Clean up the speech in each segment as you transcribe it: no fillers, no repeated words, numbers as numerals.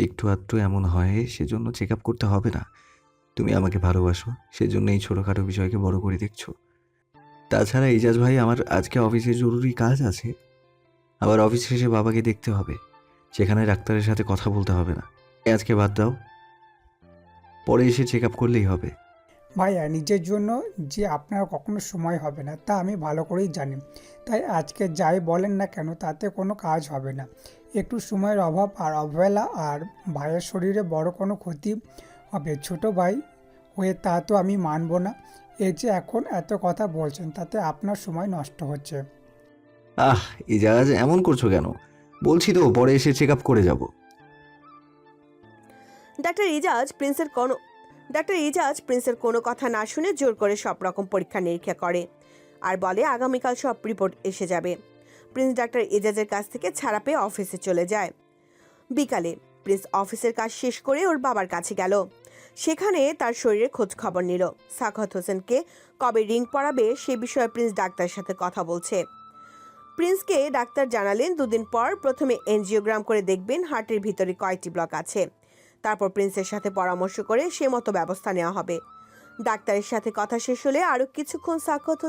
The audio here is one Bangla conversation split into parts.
একটু আধটু এমন হয় সেজন্য চেক আপ করতে হবে না। তুমি আমাকে ভালোবাসো, সেজন্য এই ছোটোখাটো বিষয়কে বড় করে দেখছো। তাছাড়া ইজাজ ভাই, আমার আজকে অফিসে জরুরি কাজ আছে। আবার অফিস শেষে বাবাকে দেখতে হবে, সেখানে ডাক্তারের সাথে কথা বলতে হবে না। আজকে বাদ দাও, পরে এসে চেক আপ করলেই হবে। ভাইয়া, নিজের জন্য যে আপনার কখনো সময় হবে না তা আমি ভালো করেই জানি। তাই আজকে যাই বলেন না কেন তাতে কোনো কাজ হবে না। একটু সময়ের অভাব আর অবহেলা আর ভাইয়ের শরীরে বড় কোনো ক্ষতি হবে ছোট ভাই হয়ে তা তো আমি মানব না। এই যে এখন এত কথা বলছেন তাতে আপনার সময় নষ্ট হচ্ছে। আহ, ইজাজ এমন করছো কেন? বলছি তো পরে এসে চেক আপ করে যাব। ডাক্তার ইজাজ প্রিন্সের কোনো কথা না শুনে জোর করে সব রকম পরীক্ষা নিরীক্ষা করে আর বলে আগামীকাল সব রিপোর্ট এসে যাবে। প্রিন্স ডাক্তার ইজাজের কাছ থেকে ছাড়া পেয়ে অফিসে চলে যায়। বিকালে প্রিন্স অফিসের কাজ শেষ করে ওর বাবার কাছে গেল। সেখানে তার শরীরে খোঁজ খবর নিল। সাখাওয়াত হোসেনকে কবে রিং পরাবে সে বিষয়ে প্রিন্স ডাক্তারের সাথে কথা বলছে। প্রিন্সকে ডাক্তার জানালেন 2 দিন পর প্রথমে এনজিওগ্রাম করে দেখবেন হার্টের ভিতরে কয়টি ব্লক আছে। তারপর প্রিন্সের সাথে পরামর্শ করে সে মতো ব্যবস্থা নেওয়া হবে। ডাক্তারের সাথে কথা শেষ হলে আরও কিছুক্ষণ সাখাওয়াত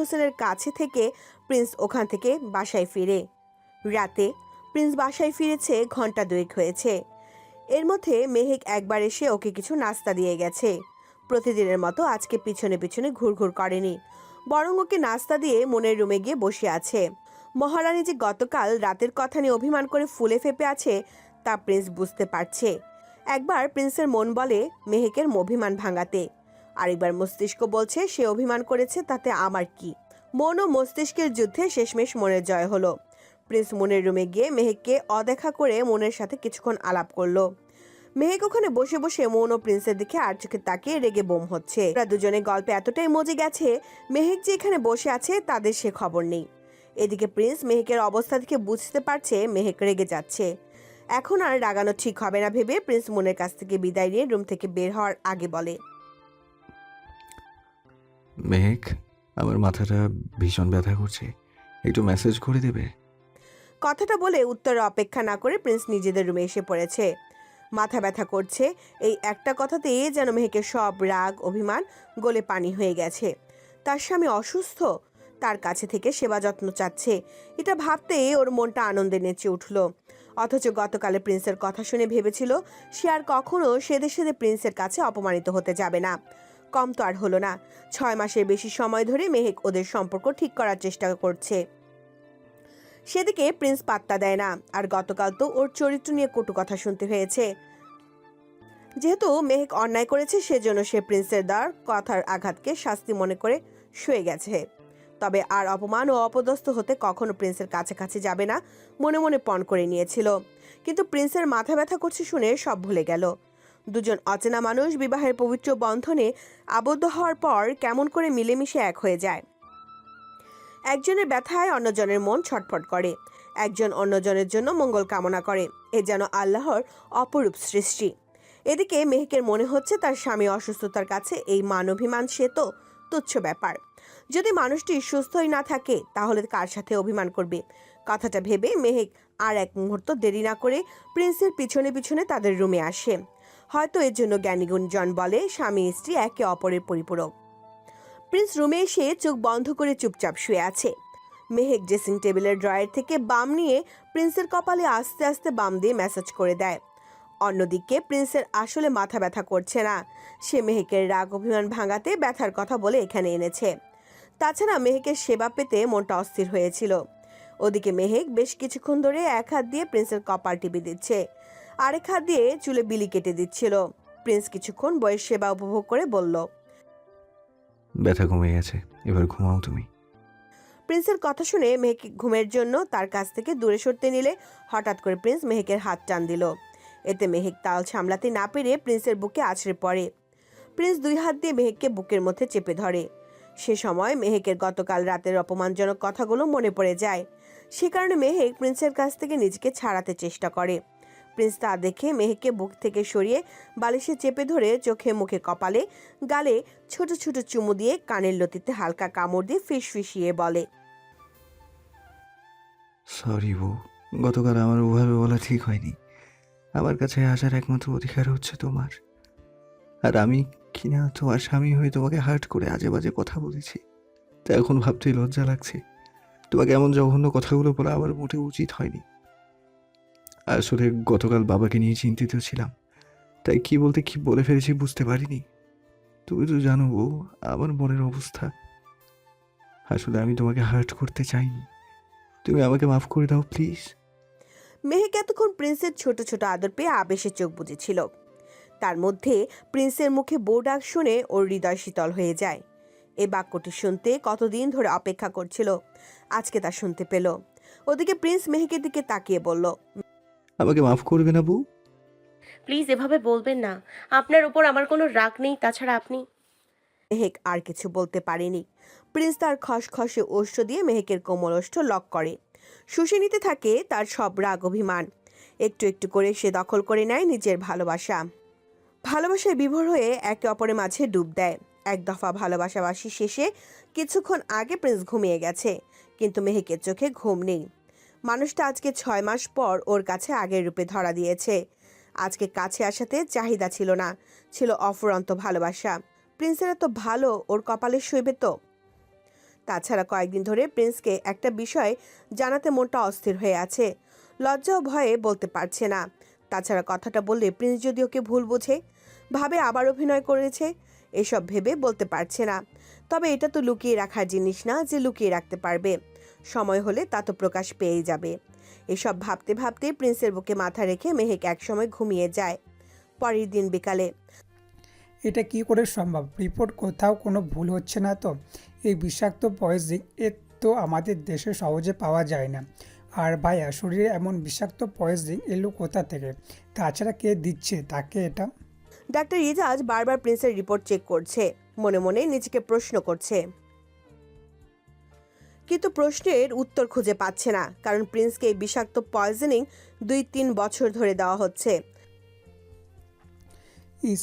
হোসেনের কাছে থেকে প্রিন্স ওখান থেকে বাসায় ফিরে। রাতে প্রিন্স বাসায় ফিরেছে ঘন্টা 2 হয়েছে। এর মধ্যে মেহেক একবার এসে ওকে কিছু নাস্তা দিয়ে গেছে। প্রতিদিনের মতো আজকে পিছনে পিছনে ঘুরঘুর করেনি, বরং ওকে নাস্তা দিয়ে মনের রুমে গিয়ে বসে আছে। মহারানী যে গতকাল রাতের কথা নিয়ে অভিমান করে ফুলে ফেপে আছে তা প্রিন্স বুঝতে পারছে। একবার প্রিন্সের মন বলে মেহেকের অভিমান ভাঙাতে, আরেকবার মস্তিষ্ক বলছে সে অভিমান করেছে তাতে আমার কি। মন ও মস্তিষ্কের যুদ্ধে শেষমেশ মনের জয় হলো। প্রিন্স মনের রুমে গিয়ে মেহেককে অদেখা করে মনের সাথে কিছুক্ষণ আলাপ করলো। মেহেক ওখানে বসে বসে মন ও প্রিন্সের দিকে আর চোখে তাকিয়ে রেগে বোম হচ্ছে। ওরা দুজনে গল্পে এতটাই মজে গেছে, মেহেক যে এখানে বসে আছে তাদের সে খবর নেই। এদিকে প্রিন্স মেহেকের অবস্থা থেকে বুঝতে পারছে মেহেক রেগে যাচ্ছে। এখন আর রাগানো ঠিক হবে না ভেবে প্রিন্স মনের কাছ থেকে বিদায় নিয়ে রুম থেকে বের হওয়ার আগে বলে, মেহেক, আমার মাথাটা ভীষণ ব্যথা করছে, একটু মেসেজ করে দেবে? কথাটা বলে উত্তরে অপেক্ষা না করে প্রিন্স নিজেদের রুমে এসে পড়েছে। মাথা ব্যথা করছে, এই একটা কথাতেই যেন মেহেকের সব রাগ অভিমান গলে পানি হয়ে গেছে। তার স্বামী অসুস্থ, তার কাছে থেকে সেবা যত্ন চাচ্ছে, এটা ভাবতে ওর মনটা আনন্দে নেচে উঠল। অথচ গতকালে প্রিন্সের কথা শুনে ভেবেছিল সে আর কখনো সেদে সেদে প্রিন্সের কাছে অপমানিত হতে যাবে না। কম তো আর হলো না, 6 মাসের বেশি সময় ধরে মেহেক ওদের সম্পর্ক ঠিক করার চেষ্টা করছে। সেদিকে প্রিন্স পাত্তা দেয় না, আর গতকাল তো ওর চরিত্র নিয়ে কটু কথা শুনতে হয়েছে। যেহেতু মেহেক অন্যায় করেছে সেজন্য সে প্রিন্সের দেওয়ার কথার আঘাতকে শাস্তি মনে করে শুয়ে গেছে। তবে আর অপমান ও অপদস্থ হতে কখনো প্রিন্সের কাছাকাছি যাবে না মনে মনে পণ করে নিয়েছিল। কিন্তু প্রিন্সের মাথা ব্যথা করছে শুনে সব ভুলে গেল। দুজন অচেনা মানুষ বিবাহের পবিত্র বন্ধনে আবদ্ধ হওয়ার পর কেমন করে মিলেমিশে এক হয়ে যায়। একজনের ব্যথায় অন্যজনের মন ছটফট করে, একজন অন্যজনের জন্য মঙ্গল কামনা করে। এ যেন আল্লাহর অপরূপ সৃষ্টি। এদিকে মেহেকের মনে হচ্ছে তার স্বামী অসুস্থতার কাছে এই মানবিমান সে তো তুচ্ছ ব্যাপার। যদি মানুষটি সুস্থই না থাকে তাহলে কার সাথে অভিমান করবে। কথাটা ভেবে মেহেক আর এক মুহূর্ত দেরি না করে প্রিন্সের পিছনে পিছনে তাদের রুমে আসে। হয়তো এর জন্য জ্ঞানীগুণজন বলে স্বামী স্ত্রী একে অপরের পরিপূরক। প্রিন্স রুমে এসে চোখ বন্ধ করে চুপচাপ শুয়ে আছে। মেহেক ড্রেসিং টেবিলের ড্রয়ার থেকে বাম নিয়ে প্রিন্সের কপালে আস্তে আস্তে বাম দিয়ে ম্যাসাজ করে দেয়। অন্যদিকে প্রিন্সের আসলে মাথা ব্যথা করছে না, সে মেহেকের রাগ অভিমান ভাঙাতে ব্যথার কথা বলে এখানে এনেছে। তাছাড়া মেহেকের সেবা পেতে মনটা অস্থির হয়েছিল। ওদিকে মেহেক বেশ কিছুক্ষণ ধরে এক হাত দিয়ে প্রিন্সের কপাল টিপে দিচ্ছে, আরেক হাত দিয়ে চুলে বিলি কেটে দিচ্ছিল। প্রিন্স কিছুক্ষণ বইয়ের সেবা উপভোগ করে বলল, ব্যথা কমে গেছে, এবার ঘুমাও তুমি। প্রিন্সের কথা শুনে মেহেক ঘুমের জন্য তার কাছ থেকে দূরে সরতে নিলে হঠাৎ করে প্রিন্স মেহেকের হাত টান দিল। এতে মেহেক তাল সামলাতে না পেরে প্রিন্সের বুকে আছড়ে পড়ে। প্রিন্স 2 হাত দিয়ে মেহেককে বুকের মধ্যে চেপে ধরে। সে সময় মেহেকের গতকাল রাতের অপমানজনক কথাগুলো মনে পড়ে যায়। সে কারণে মেহেক প্রিন্সের কাছ থেকে নিজেকে ছাড়াতে চেষ্টা করে। প্রিন্স তা দেখে মেহেককে বুক থেকে সরিয়ে বালিশে চেপে ধরে চোখে মুখে কপালে গালে ছোট ছোট চুমু দিয়ে কানের লতিতে হালকা কামড় দিয়ে ফিসফিসিয়ে বলে, সরি বউ, গতকাল আমার ওভাবে বলা ঠিক হয়নি। আমার কাছে আসার একমাত্র অধিকার হচ্ছে তোমার। আর আমি কিনা তোমার স্বামী হয়ে তোমাকে হার্ট করে আজে বাজে কথা বলেছি, তা এখন ভাবতেই লজ্জা লাগছে। তোমাকে এমন জঘন্য কথাগুলো বলা আমার মোটেও উচিত হয়নি। আসলে গতকাল বাবাকে নিয়ে চিন্তিত ছিলাম, তাই কি বলতে কি বলে ফেলেছি বুঝতে পারিনি। তুমি তো জানো বউ আমার মনের অবস্থা। আসলে আমি তোমাকে হার্ট করতে চাইনি, তুমি আমাকে মাফ করে দাও প্লিজ। মেহেক এতক্ষণ প্রিন্সের ছোট ছোট আদর পেয়ে আবেশে চোখ বুজেছিল। তার মধ্যে প্রিন্সের মুখে বউ ডাক শুনে ওর হৃদয় শীতল হয়ে যায়। এই বাক্যটি শুনতে কতদিন ধরে অপেক্ষা করছিল, আজকে তা শুনতে পেল। ওদিকে প্রিন্স মেহেকের দিকে তাকিয়ে বলল, আমাকে মাফ করবে না বউ? প্লিজ এভাবে বলবেন না। আপনার উপর আমার কোনো রাগ নেই, তাছাড়া আপনি। মেহেক আর কিছু বলতে পারেনি। প্রিন্স তার খসখসে ওষ্ঠ দিয়ে মেহেকের কোমল ওষ্ঠ লক করে শুষে নিতে থাকে তার সব রাগ অভিমান। একটু একটু করে সে দখল করে নেয় নিজের ভালোবাসায় বিভোর হয়ে একে অপরের মাঝে ডুব দেয়। এক দফা ভালোবাসাবাসি শেষে কিছুক্ষণ আগে প্রিন্স ঘুমিয়ে গেছে, কিন্তু মেহেকের চোখে ঘুম নেই। মানুষটা আজকে 6 মাস পর ওর কাছে আগের রূপে ধরা দিয়েছে। আজকে কাছে আসাতে চাহিদা ছিল না, ছিল অফুরন্ত ভালোবাসা। প্রিন্সের এত ভালো ওর কপালে শুইবে তো। তাছাড়া কয়েকদিন ধরে প্রিন্সকে একটা বিষয় জানাতে মনটা অস্থির হয়ে আছে। লজ্জা ও ভয়ে বলতে পারছে না। তাছাড়া কথাটা বললে প্রিন্স যদি ওকে ভুল বোঝে, ভাবে আবার অভিনয় করেছে, এসব ভেবে বলতে পারছে না। তবে এটা তো লুকিয়ে রাখার জিনিস না যে লুকিয়ে রাখতে পারবে। সময় হলে তা তো প্রকাশ পেয়েই যাবে। এসব ভাবতে ভাবতে প্রিন্সের বুকে মাথা রেখে মেহেক একসময় ঘুমিয়ে যায়। পরের দিন বিকালে এটা কি করে সম্ভব? রিপোর্ট কোথাও কোনো ভুল হচ্ছে না তো? এই বিষাক্ত পয়জন এর তো আমাদের দেশে সহজে পাওয়া যায় না। আর ভাইয়া, শরীরে এমন বিষাক্ত পয়জন এলো কোথা থেকে? তাছাড়া কে দিচ্ছে তাকে এটা? ডাক্তার ইজাজ বারবার প্রিন্সের রিপোর্ট চেক করছে, মনে মনে নিজেকে প্রশ্ন করছে, কিন্তু প্রশ্নের উত্তর খুঁজে পাচ্ছে না। কারণ প্রিন্সকে এই বিষাক্ত পয়জনিং 2-3 বছর ধরে দেওয়া হচ্ছে। ইস,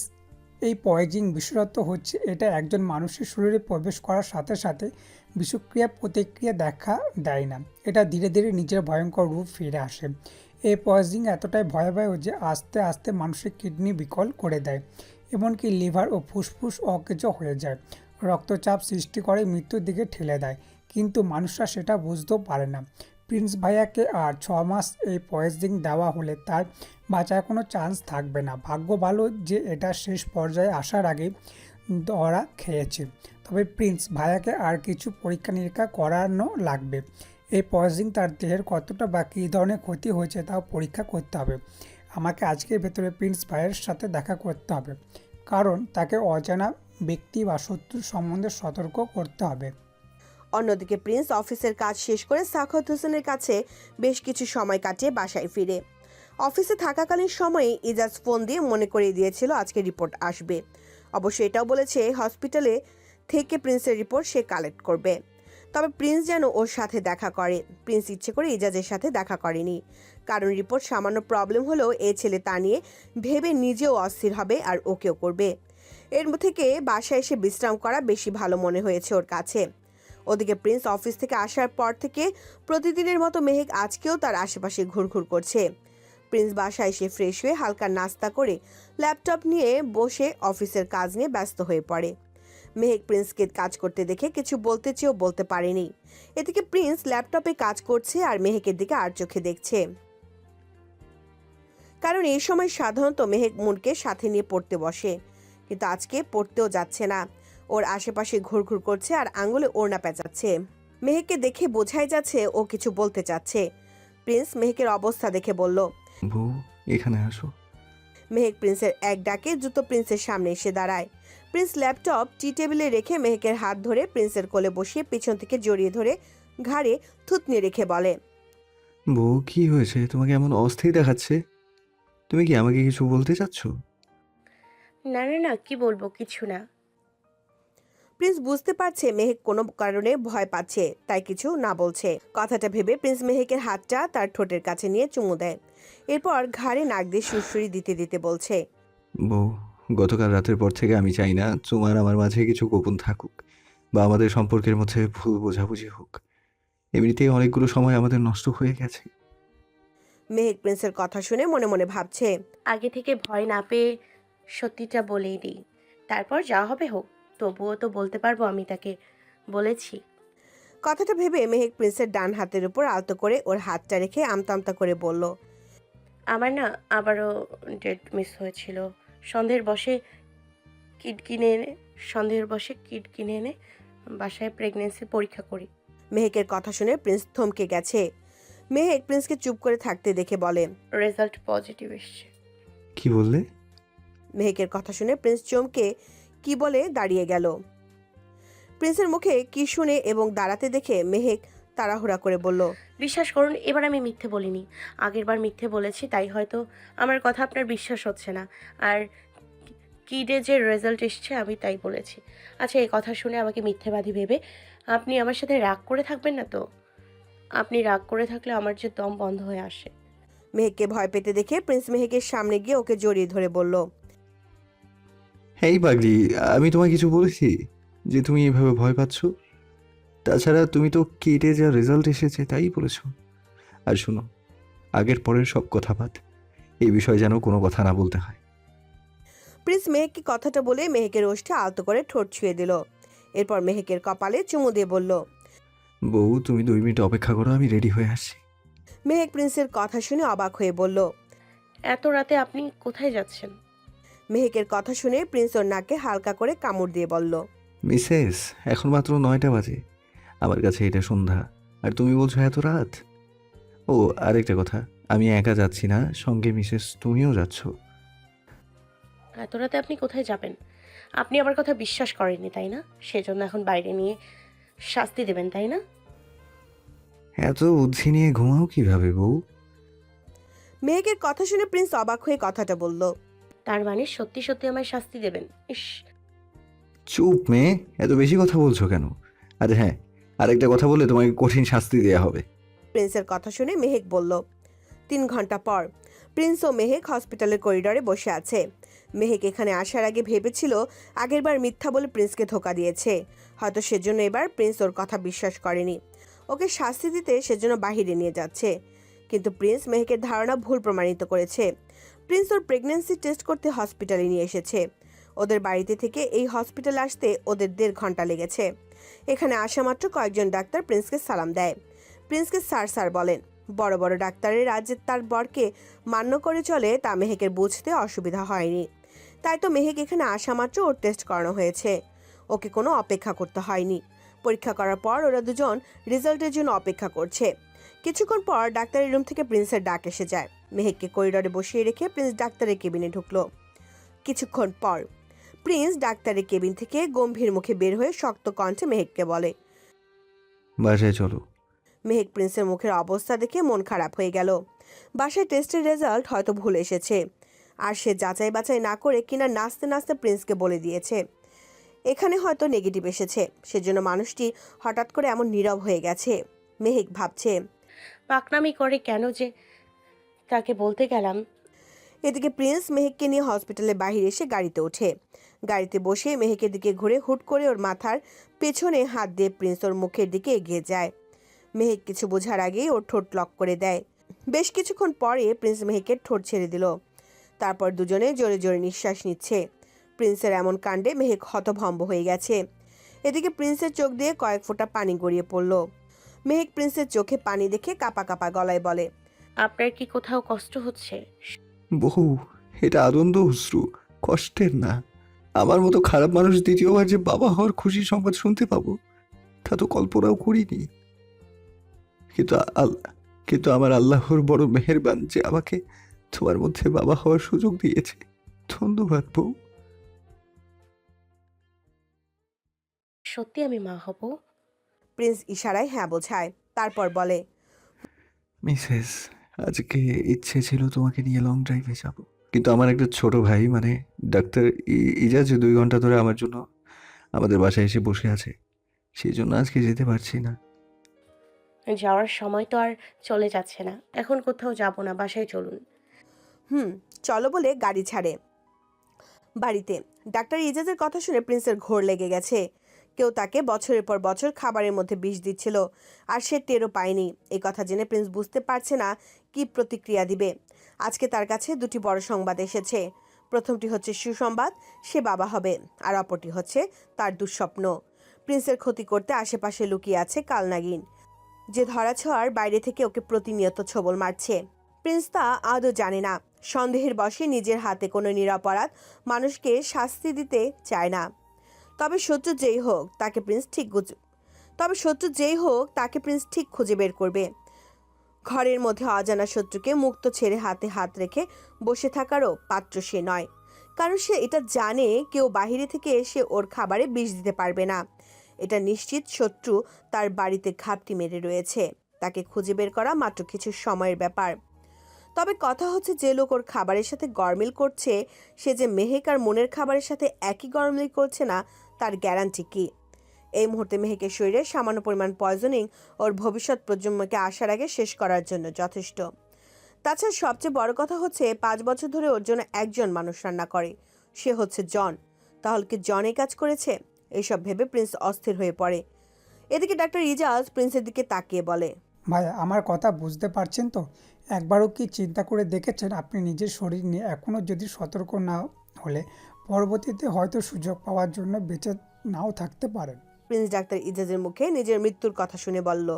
এই পয়জিং বিশেষত্ব হচ্ছে এটা একজন মানুষের শরীরে প্রবেশ করার সাথে সাথে বিষক্রিয়া প্রতিক্রিয়া দেখা দেয় না, এটা ধীরে ধীরে নিজের ভয়ঙ্কর রূপ ফিরে আসে। এই পয়জিং এতটাই ভয়াবহ যে আস্তে আস্তে মানুষের কিডনি বিকল করে দেয়, এমনকি লিভার ও ফুসফুস অকেজ হয়ে যায়, রক্তচাপ সৃষ্টি করে, মৃত্যুর দিকে ঠেলে দেয়। কিন্তু মানুষরা সেটা বুঝতেও পারে না। প্রিন্স ভাইয়াকে আর 6 মাস এই পয়জিং দেওয়া হলে তার বাঁচার কোনো চান্স থাকবে না। ভাগ্য ভালো যে এটা শেষ পর্যায়ে আসার আগে ধরা খেয়েছে। তবে প্রিন্স ভাইয়াকে আর কিছু পরীক্ষা নিরীক্ষা করানো লাগবে। এই পয়জিং তার দেহের কতটা বা কী ধরনের ক্ষতি হয়েছে তাও পরীক্ষা করতে হবে। আমাকে আজকের ভেতরে প্রিন্স ভাইয়ের সাথে দেখা করতে হবে, কারণ তাকে অজানা ব্যক্তি বা শত্রুর সম্বন্ধে সতর্ক করতে হবে। অন্যদিকে প্রিন্স অফিসের কাজ শেষ করে সাখাওয়াত হোসেনের কাছে বেশ কিছু সময় কাটিয়ে বাসায় ফিরে। অফিসে থাকাকালীন সময়ে ইজাজ ফোন দিয়ে মনে করিয়ে দিয়েছিল আজকে রিপোর্ট আসবে। অবশ্য এটাও বলেছে হসপিটালে থেকে প্রিন্সের রিপোর্ট সে কালেক্ট করবে। তবে প্রিন্স যেন ওর সাথে দেখা করে। প্রিন্স ইচ্ছে করে ইজাজের সাথে দেখা করেনি, কারণ রিপোর্ট সামান্য প্রবলেম হলেও এ ছেলে তা নিয়ে ভেবে নিজেও অস্থির হবে আর ওকেও করবে। এর থেকে বাসায় এসে বিশ্রাম করা বেশি ভালো মনে হয়েছে ওর কাছে। ওদিকে প্রিন্স অফিস থেকে আসার পর থেকে প্রতিদিনের মতো মেহেক আজকেও তার আশেপাশে ঘুরঘুর করছে। প্রিন্স বাসায় এসে ফ্রেশ হয়ে হালকা নাস্তা করে ল্যাপটপ নিয়ে বসে অফিসের কাজ নিয়ে ব্যস্ত হয়ে পড়ে। মেহেক প্রিন্সকে কাজ করতে দেখে কিছু বলতে চেয়েও বলতে পারেনি। এদিকে প্রিন্স ল্যাপটপে কাজ করছে আর মেহেকের দিকে আর চোখে দেখছে, কারণ এই সময় সাধারণত মেহেক মুনকে সাথে নিয়ে পড়তে বসে, কিন্তু আজকে পড়তেও যাচ্ছে না। ওর আশেপাশে ঘুরঘুর করছে আর আঙুলে ওড়না পেঁচাচ্ছে। মেহেককে দেখে বোঝাই যাচ্ছে ও কিছু বলতে চাচ্ছে। প্রিন্স মেহেকের অবস্থা দেখে বলল, বউ এখানে আসো। মেহেক প্রিন্সের এক ডাকে দ্রুত প্রিন্সের সামনে এসে দাঁড়ায়। প্রিন্স ল্যাপটপ টি টেবিলে রেখে মেহেকের হাত ধরে প্রিন্সের কোলে বসিয়ে পিছন থেকে জড়িয়ে ধরে ঘাড়ে থুতনি রেখে বলে, বউ কি হয়েছে, তোমাকে এমন অস্থির দেখাচ্ছে? তুমি কি আমাকে কিছু বলতে চাচ্ছ? না না না, কি বলবো, কিছু না। প্রিন্স বুঝতে পারছে মেহেক কোনো কারণে ভয় পাচ্ছে, তাই কিছু না বলছে। কথাটা ভেবে প্রিন্স মেহেকের হাতটা তার ঠোঁটের কাছে নিয়ে চুমু দেয়। এরপর ঘাড়ে নাক দিয়ে সুরসুরি দিতে দিতে বলছে, বউ, গতকাল রাতের পর থেকে আমি চাই না তোমার আমার মাঝে কিছু গোপন থাকুক বা আমাদের সম্পর্কের মধ্যে ভুল বোঝাবুঝি হোক। এমনিতেই অনেকগুলো সময় আমাদের নষ্ট হয়ে গেছে। মেহেক প্রিন্সের কথা শুনে মনে মনে ভাবছে, আগে থেকে ভয় না পেয়ে সত্যিটা বলেই দিই, তারপর যা হবে হোক। তবুও তো বলতে পারবো আমি তাকে বলেছি। কথাটা ভেবে মেহেক প্রিন্সের ডান হাতের উপর আলতো করে ওর হাতটা রেখে আমতা আমতা করে বলল, আমার না আবারও ডেট মিস হয়েছিল। সন্দেহের বশে কিট কিনে এনে বাসায় প্রেগনেন্সি পরীক্ষা করি। মেহেকের কথা শুনে প্রিন্স থমকে গেছে। মেহেক প্রিন্সকে চুপ করে থাকতে দেখে বলে, রেজাল্ট পজিটিভ এসছে। কি বললে? মেহেকের কথা শুনে প্রিন্স চমকে কি বলে দাঁড়িয়ে গেল। প্রিন্সের মুখে কি শুনে এবং দাঁড়াতে দেখে মেহেক তাড়াহুড়া করে বলল, বিশ্বাস করুন, এবার আমি মিথ্যে বলিনি। আগেরবার মিথ্যে বলেছি, তাই হয়তো আমার কথা আপনার বিশ্বাস হচ্ছে না। আর কিডে যে রেজাল্ট এসছে আমি তাই বলেছি। আচ্ছা, এই কথা শুনে আমাকে মিথ্যেবাদী ভেবে আপনি আমার সাথে রাগ করে থাকবেন না তো? আপনি রাগ করে থাকলে আমার যে দম বন্ধ হয়ে আসে। মেহেককে ভয় পেতে দেখে প্রিন্স মেহেকের সামনে গিয়ে ওকে জড়িয়ে ধরে বলল, এই পাগলি, আমি তোমায় কিছু বলেছি যে তুমি এভাবে ভয় পাচ্ছ? তাছাড়া তুমি তো কেটে যা রেজাল্ট এসেছে তাই বলেছ। আর শোনো, আগের পরের সব কথা বাদ, এই বিষয়ে যেন কোনো কথা না বলতে হয়। প্রিন্স মেহেককে কথাটা বলে মেহেকের ওষ্ঠে আলতো করে ঠোঁট ছুঁয়ে দিল। এরপর মেহেকের কপালে চুমু দিয়ে বলল, বউ, তুমি 2 মিনিট অপেক্ষা করো, আমি রেডি হয়ে আসছি। মেহেক প্রিন্সের কথা শুনে অবাক হয়ে বলল, এত রাতে আপনি কোথায় যাচ্ছেন? মেহেকের কথা শুনে প্রিন্স ওর নাকে হালকা করে কামড় দিয়ে বলল, মিসেস, এখন মাত্র 9টা বাজে। আমার কাছে এটা সন্ধ্যা, আর তুমি বলছো এত রাত। ও, আরেকটা কথা, আমি একা যাচ্ছি না, সঙ্গে মিসেস তুমিও যাচ্ছ। এত রাতে আপনি কোথায় যাবেন? আপনি আমার কথা বিশ্বাস করেননি, তাই না? সেজন্য এখন বাইরে নিয়ে শাস্তি দেবেন, তাই না? এত বুদ্ধি নিয়ে ঘুমাও কিভাবে বউ? মেহেকের কথা শুনে প্রিন্স অবাক হয়ে কথাটা বলল, তার মানে সত্যি সত্যি আমায় শাস্তি দেবেন? ইস, চুপ মেয়ে, এত বেশি কথা বলছো কেন? আরে হ্যাঁ, আরেকটা কথা বলে তোমাকে কঠিন শাস্তি দেওয়া হবে। প্রিন্সের কথা শুনে মেহেক বলল। 3 ঘন্টা পর প্রিন্স ও মেহেক হসপিটালের করিডোরে বসে আছে। মেহেক এখানে আসার আগে ভেবেছিল আগেরবার মিথ্যা বলে প্রিন্সকে ধোকা দিয়েছে, হয়তো সেজন্য এবার প্রিন্স ওর কথা বিশ্বাস করেনি। ওকে শাস্তি দিতে সেজন্য বাহিরে নিয়ে যাচ্ছে। কিন্তু প্রিন্স মেহেকের ধারণা ভুল প্রমাণিত করেছে। প্রিন্স ওর প্রেগন্যান্সি টেস্ট করতে হসপিটালে নিয়ে এসেছে। ওদের বাড়িতে থেকে এই হসপিটালে আসতে ওদের 1.5 ঘন্টা লেগেছে। এখানে আসা মাত্র কয়েকজন ডাক্তার প্রিন্সকে সালাম দেয়। প্রিন্সকে স্যার স্যার বলেন। বড় বড় ডাক্তারের যে তার বরকে মান্য করে চলে তা মেহেকের বুঝতে অসুবিধা হয়নি। তাই তো মেহেক এখানে আসা মাত্র ওর টেস্ট করানো হয়েছে। ওকে কোনো অপেক্ষা করতে হয়নি। পরীক্ষা করার পর ওরা দুজন রেজাল্টের জন্য অপেক্ষা করছে। কিছুক্ষণ পর ডাক্তারের রুম থেকে প্রিন্সের ডাক এসে যায়। মেহেককে করিডোরে বসিয়ে রেখে প্রিন্স ডাক্তারের কেবিনে ঢুকলো। কিছুক্ষণ পর প্রিন্স ডাক্তারের কেবিন থেকে গম্ভীর মুখে বের হয়ে শক্ত কণ্ঠে মেহেককে বলে, বাসায় চলো। মেহেক প্রিন্সের মুখের অবস্থা দেখে মন খারাপ হয়ে গেল। বাসায় টেস্টের রেজাল্ট হয়তো ভুল এসেছে, আর সে যাচাই বাছাই না করে কিনা নাচতে নাচতে প্রিন্সকে বলে দিয়েছে এখানে হয়তো নেগেটিভ এসেছে। সেজন্য মানুষটি হঠাৎ করে এমন নীরব হয়ে গেছে। মেহেক ভাবছে। পাকনামি করে কেন যে তাকে বলতে গেলাম। এদিকে প্রিন্স মেহেককে নিয়ে হসপিটালের বাইরে এসে গাড়িতে ওঠে। গাড়িতে বসে মেহেকের দিকে ঘুরে হুট করে ওর মাথার পেছনে হাত দিয়ে প্রিন্স ওর মুখের দিকে এগিয়ে যায়। মেহেক কিছু বোঝার আগেই ওর ঠোঁট লক করে দেয়। বেশ কিছুক্ষণ পরে প্রিন্স মেহেকের ঠোঁট ছেড়ে দিল। তারপর দুজনে জোরে জোরে নিঃশ্বাস নিচ্ছে। প্রিন্সের এমন কাণ্ডে মেহেক হতভম্ব হয়ে গেছে। এদিকে প্রিন্সের চোখ দিয়ে কয়েক ফোঁটা পানি গড়িয়ে পড়ল। মেহেক প্রিন্সের চোখে পানি দেখে কাপা কাপা গলায় বলে, আপনার কি কোথাও কষ্ট হচ্ছে? বহু, এটা আনন্দ অশ্রু, কষ্টের না। আমার মতো খারাপ মানুষ দ্বিতীয়বার যে বাবা হওয়ার খুশি সংবাদ শুনতে পাবো তা তো কল্পনাও করিনি। কিন্তু কিন্তু আমার আল্লাহর বড় মেহেরবান যে আমাকে তোমার মধ্যে বাবা হওয়ার সুযোগ দিয়েছে। ধন্যবাদ বউ। সত্যি আমি মা হব? প্রিন্স ইশারায় হ্যাঁ বোঝায়। তারপর বলে, মিসেস, আজকে ইচ্ছে ছিল তোমাকে নিয়ে লং ড্রাইভে যাব, কিন্তু আমার একটা ছোট ভাই মানে ডাক্তার ইজাজ 2 ঘন্টা ধরে আমার জন্য আমাদের বাসায় এসে বসে আছে। সেই জন্য আজকে যেতে পারছি না। যাওয়ার সময় তো আর চলে যাচ্ছে না। এখন কোথাও যাব না, বাসায় চলুন। চলো বলে গাড়ি ছাড়ে। বাড়িতে ডাক্তার ইজাজের কথা শুনে প্রিন্সের ঘোর লেগে গেছে। কেউ তাকে বছরের পর বছর খাবারের মধ্যে বিষ দিচ্ছিল, আর সে টেরও পায়নি। এই কথা জেনে প্রিন্স বুঝতে পারছে না কি প্রতিক্রিয়া দিবে। আজকে তার কাছে দুটি বড় সংবাদ এসেছে। প্রথমটি হচ্ছে সুসংবাদ, সে বাবা হবে, আর অপরটি হচ্ছে তার দুঃস্বপ্ন। প্রিন্সের ক্ষতি করতে আশেপাশে লুকিয়ে আছে কালনাগিন, যে ধরাছোঁয়ার বাইরে থেকে ওকে প্রতিনিয়ত ছোবল মারছে। প্রিন্স তা আদৌ জানে না। সন্দেহের বশে নিজের হাতে কোনো নিরপরাধ মানুষকে শাস্তি দিতে চায় না। তবে শত্রু যেই হোক তাকে প্রিন্স ঠিক খুঁজে বের করবে। ঘরের মধ্যে অজানা শত্রুকে মুক্ত ছেড়ে হাতে হাত রেখে বসে থাকারও পাত্র সে নয়, কারণ সে এটা জানে কেউ বাহিরে থেকে এসে ওর খাবারে বিষ দিতে পারবে না। এটা নিশ্চিত শত্রু তার বাড়িতে ঘাপটি মেরে রয়েছে। তাকে খুঁজে বের করা মাত্র কিছু সময়ের ব্যাপার। তবে কথা হচ্ছে, যে লোক ওর খাবারের সাথে গরমিল করছে সে যে মেহেক আর মনের খাবারের সাথে একই গরমিল করছে না তার গ্যারান্টি কি? এই মুহূর্তে মেহেকের শরীরে সামান্য পরিমাণ পয়জনিং ওর ভবিষ্যৎ প্রজন্মকে আসার আগে শেষ করার জন্য যথেষ্ট। তাছাড়া সবচেয়ে বড় কথা হচ্ছে 5 বছর ধরে ওর জন্য একজন মানুষ রান্না করে, সে হচ্ছে জন। তাহলে কি জন এই কাজ করেছে? এইসব ভেবে প্রিন্স অস্থির হয়ে পড়ে। এদিকে ডাক্তার ইজাজ প্রিন্সের দিকে তাকিয়ে বলে, ভাইয়া, আমার কথা বুঝতে পারছেন তো? একবারও কি চিন্তা করে দেখেছেন আপনি নিজের শরীর নিয়ে এখনও যদি সতর্ক না হলে পরবর্তীতে হয়তো সুযোগ পাওয়ার জন্য বেঁচে নাও থাকতে পারেন? প্রিন্স ডাক্তার ইজাজের মুখে নিজের মৃত্যুর কথা শুনে বলল,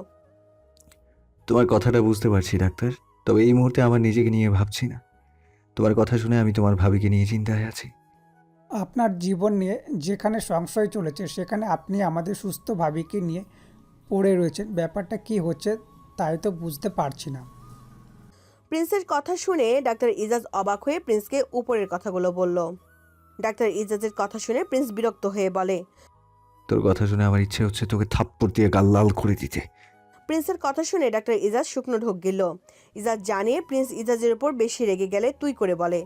তোমার কথাটা বুঝতে পারছি ডাক্তার, তবে এই মুহূর্তে আমার নিজেকে নিয়ে ভাবছি না। তোমার কথা শুনে আমি তোমার ভাবিকে নিয়ে চিন্তায় আছি। আপনার জীবন নিয়ে যেখানে সংশয় চলেছে সেখানে আপনি আমাদের সুস্থ ভাবিকে নিয়ে পড়ে রয়েছেন। ব্যাপারটা কি হচ্ছে তাই তো বুঝতে পারছি না। প্রিন্সের কথা শুনে ডাক্তার ইজাজ অবাক হয়ে প্রিন্সকে উপরের কথাগুলো বলল। ডাক্তার ইজাজের কথা শুনে প্রিন্স বিরক্ত হয়ে বলে, তোর কথা শুনে আমার ইচ্ছে হচ্ছে তোকে থাপ্পড় দিয়ে গাল লাল করে দিতে। প্রিন্সের কথা শুনে ডাক্তার ইজাজ শুকনো ঢোক গেল। ইজাজ জানে প্রিন্স ইজাজের উপর বেশি রেগে গেলে তুই করে বলে,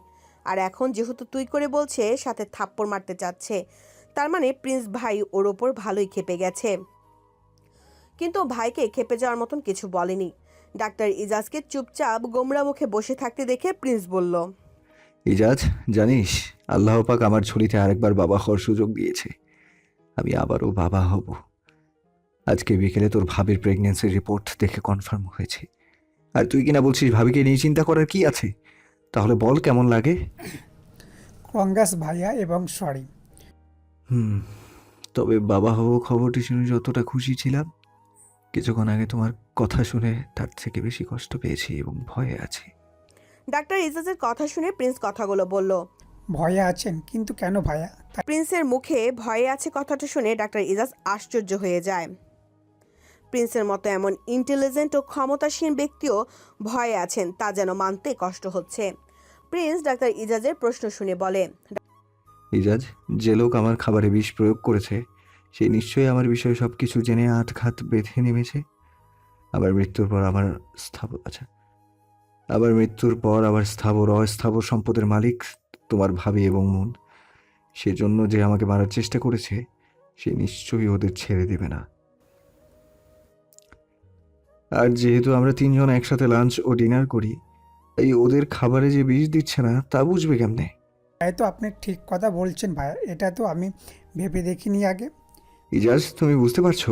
আর এখন যেহেতু তুই করে বলছে সাথে থাপ্পড় মারতে চাচ্ছে, তার মানে প্রিন্স ভাই ওর ওপর ভালোই খেপে গেছে। কিন্তু ভাইকে খেপে যাওয়ার মতন কিছু বলেনি। ডাক্তার ইজাজকে চুপচাপ গোমরা মুখে বসে থাকতে দেখে প্রিন্স বলল, ইজাজ, জানিস আল্লাহ পাক আমার ঝুলিতে আরেকবার বাবা হওয়ার সুযোগ দিয়েছে। আমি আবারও বাবা হব। আজকে বিকেলে তোর ভাবির প্রেগন্যান্সির রিপোর্ট দেখে কনফার্ম হয়েছে। আর তুই কিনা বলছিস ভাবিকে নিয়ে চিন্তা করার কি আছে? তাহলে বল কেমন লাগে? কংগ্রেস ভাইয়া, এবং সরি। তবে বাবা হব খবরটি শুনে যতটা খুশি ছিলাম, কিছুক্ষণ আগে তোমার কথা শুনে তার থেকে বেশি কষ্ট পেয়েছি এবং ভয়ে আছি। ডাক্তার ইজাজের কথা শুনে প্রিন্স কথাগুলো বলল। ভয়ে আছেন? কিন্তু কেন ভাইয়া? প্রিন্সের মুখে ভয়ে আছে কথাটা শুনে ডাক্তার ইজাজ আশ্চর্য হয়ে যায়। প্রিন্সের মতো এমন ইন্টেলিজেন্ট ও ক্ষমতাসীন ব্যক্তিও ভয়ে আছেন তা যেন মানতে কষ্ট হচ্ছে। প্রিন্স ডাক্তার ইজাজের প্রশ্ন শুনে বলে, ইজাজ, যে লোক আমার খাবারে বিষ প্রয়োগ করেছে সে নিশ্চয়ই আমার বিষয়ে সব কিছু জেনে আটঘাত বেঁধে নেমেছে। আবার মৃত্যুর পর আবার স্থাবর অস্থাবর সম্পদের মালিক তোমার ভাবি এবং মন। সেজন্য যে আমাকে মারার চেষ্টা করেছে সে নিশ্চয়ই ওদের ছেড়ে দেবে না। আর যেহেতু আমরা 3 জন একসাথে লাঞ্চ ও ডিনার করি, তাই ওদের খাবারে যে বিষ দিচ্ছে না তা বুঝবে কেমনে? তাই তো আপনি ঠিক কথা বলছেন ভাইয়া, এটা তো আমি ভেবে দেখিনি আগে। ইজাজ, তুমি বুঝতে পারছো?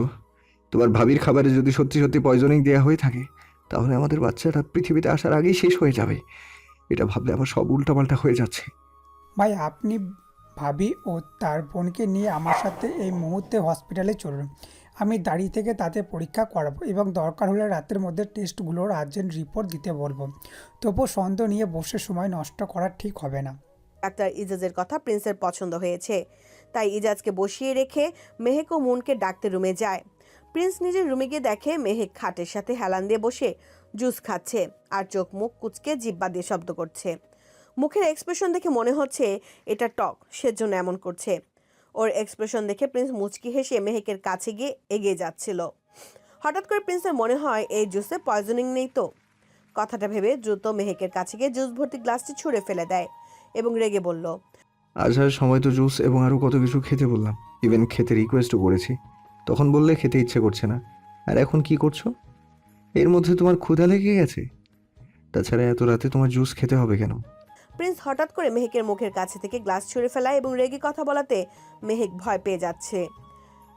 তোমার ভাবির খাবারে যদি সত্যি সত্যি পয়জনিং দেওয়া হয়ে থাকে তাহলে আমাদের বাচ্চাটা পৃথিবীতে আসার আগেই শেষ হয়ে যাবে। এটা ভাবলে আমার সব উল্টাপাল্টা হয়ে যাচ্ছে। ভাই, আপনি ভাবি ও তার বোনকে নিয়ে আমার সাথে এই মুহূর্তে হসপিটালে চলুন। আমি দাঁড়িয়ে থেকে তাতে পরীক্ষা করাবো এবং দরকার হলে রাতের মধ্যে টেস্টগুলোর আর্জেন্ট রিপোর্ট দিতে বলবো। তবুও সন্দেহ নিয়ে বসে সময় নষ্ট করা ঠিক হবে না। ডাক্তার ইজাজের কথা প্রিন্সের পছন্দ হয়েছে, তাই ইজাজকে বসিয়ে রেখে মেহেক ও মুনকে ডাকতে রুমে যায়। প্রিন্স নিজের রুমে গিয়ে দেখে মেহেক খাটের সাথে হেলান দিয়ে বসে জুস খাচ্ছে আর চোখ মুখ কুচকে জিব্বা দিয়ে শব্দ করছে। মুখের এক্সপ্রেশন দেখে মনে হচ্ছে এটা টক, সেজন্য এমন করছে। ওর এক্সপ্রেশন দেখে প্রিন্স মুচকি হেসে মেহেকের কাছে গিয়ে এগিয়ে যাচ্ছিল। হঠাৎ করে প্রিন্সের মনে হয় এই জুসে পয়জনিং নেই তো। কথাটা ভেবে দ্রুত মেহেকের কাছে গিয়ে জুস ভর্তি গ্লাসটি ছুঁড়ে ফেলে দেয় এবং রেগে বলল, আসার সময় তো জুস এবং আরও কত কিছু খেতে বললাম, ইভেন খেতে রিকোয়েস্টও করেছি। তখন বললে খেতে ইচ্ছে করছে না, আর এখন কি করছো? এর মধ্যে তোমার ক্ষুধা লেগে গেছে? তাছাড়া এত রাতে তোমার জুস খেতে হবে কেন? প্রিন্স হঠাৎ করে মেহেকের মুখের কাছে থেকে গ্লাস ছুঁড়ে ফেলায় এবং রেগে কথা বলাতে মেহেক ভয় পেয়ে যাচ্ছে।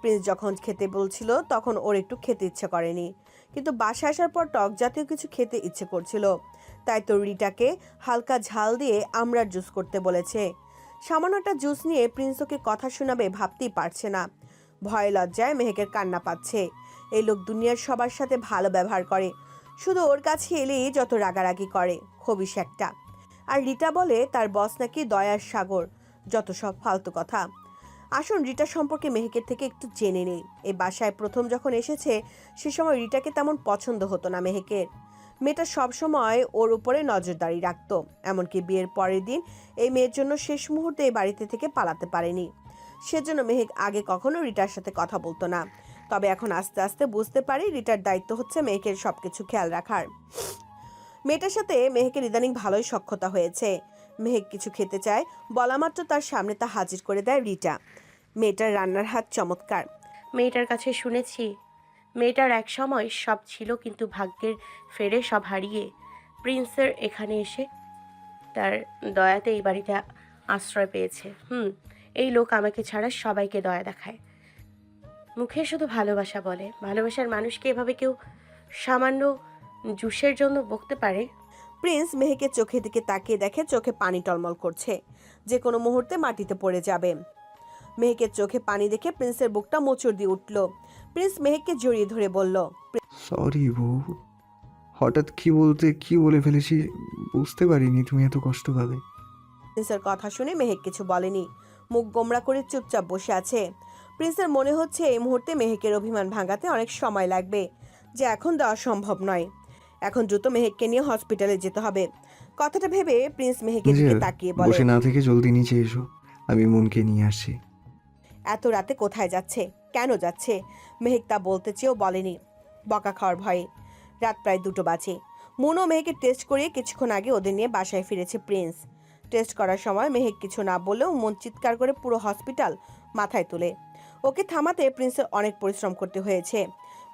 প্রিন্স যখন খেতে বলছিল তখন ওর একটু খেতে ইচ্ছে করেনি, কিন্তু বাসায় আসার পর টক জাতীয় কিছু খেতে ইচ্ছে করছিল। তাই তো রিটাকে হালকা ঝাল দিয়ে আমড়ার জুস করতে বলেছে। সামান্য একটা জুস নিয়ে প্রিন্স ওকে কথা শোনাবে ভাবতেই পারছে না। ভয় লজ্জায় মেহেকের কান্না পাচ্ছে। এই লোক দুনিয়ার সবার সাথে ভালো ব্যবহার করে, শুধু ওর কাছে এলেই যত রাগারাগি করে, খবিশ একটা। আর রিটা বলে তার বস নাকি দয়ার সাগর, যত সব ফালতু কথা। আসুন রিটা সম্পর্কে মেহেকের থেকে একটু জেনে নেই। এই বাসায় প্রথম যখন এসেছে সে সময় রিটাকে তেমন পছন্দ হতো না মেহেকের। মেয়েটা সবসময় ওর উপরে নজরদারি রাখতো, এমনকি বিয়ের পরের দিন এই মেয়ের জন্য শেষ মুহূর্তে এই বাড়িতে থেকে পালাতে পারেনি। সেজন্য মেহেক আগে কখনো রিটার সাথে কথা বলতো না। তবে এখন আস্তে আস্তে বুঝতে পারি রিটার দায়িত্ব হচ্ছে মেহেকের সবকিছু খেয়াল রাখার। মেয়েটার সাথে মেহেকের ইদানিং ভালোই সখ্যতা হয়েছে। মেহেক কিছু খেতে চায়, বলা মাত্র তার সামনে তা হাজির করে দেয় রিটা। মেয়েটার রান্নার হাত চমৎকার। মেয়েটার কাছে শুনেছি মেয়েটার এক সময় সব ছিল, কিন্তু ভাগ্যের ফেরে সব হারিয়ে প্রিন্সের এখানে এসে তার দয়াতে এই বাড়িতে আশ্রয় পেয়েছে। এই লোক আমাকে ছাড়া সবাইকে দয়া দেখায়, মুখে শুধু ভালোবাসা বলে। ভালোবাসার মানুষকে এভাবে কেউ সামান্য জুসের জন্য বকতে পারে? প্রিন্স মেহেকের চোখের দিকে তাকিয়ে দেখে চোখে পানি টলমল করছে, যে কোনো মুহূর্তে মাটিতে পড়ে যাবে। মেহেকের চোখে পানি দেখে প্রিন্সের বুকটা মোচড় দিয়ে উঠল। প্রিন্স মেহেককে জড়িয়ে ধরে বলল, সরি বউ, হঠাৎ কি বলে ফেলেছি বুঝতে পারিনি তুমি এত কষ্ট পাবে। প্রিন্সের কথা শুনে মেহেক কিছু বলেনি, মুখ গোমড়া করে চুপচাপ বসে আছে। প্রিন্সের মনে হচ্ছে এই মুহূর্তে মেহেকের অভিমান ভাঙাতে অনেক সময় লাগবে, যে এখন দেওয়া সম্ভব নয়। এখন দ্রুত মেহেককে নিয়ে হসপিটালে যেতে হবে। কথাটা ভেবে প্রিন্স মেহেকের দিকে তাকিয়ে বলে, বসে না থেকে জলদি নিচে এসো, আমি মনকে নিয়ে আসছি। এত রাতে কোথায় যাচ্ছে, কেন যাচ্ছে? মেহেক তা বলতে চেয়েও বলেনি, বকা খাওয়ার ভয়ে। রাত প্রায় 2টো বাজে। মন ও মেহেকের টেস্ট করিয়ে কিছুক্ষণ আগে ওদের নিয়ে বাসায় ফিরেছে প্রিন্স। টেস্ট করার সময় মেহেক কিছু না বললেও মন চিৎকার করে পুরো হসপিটাল মাথায় তুলে। ওকে থামাতে প্রিন্সের অনেক পরিশ্রম করতে হয়েছে।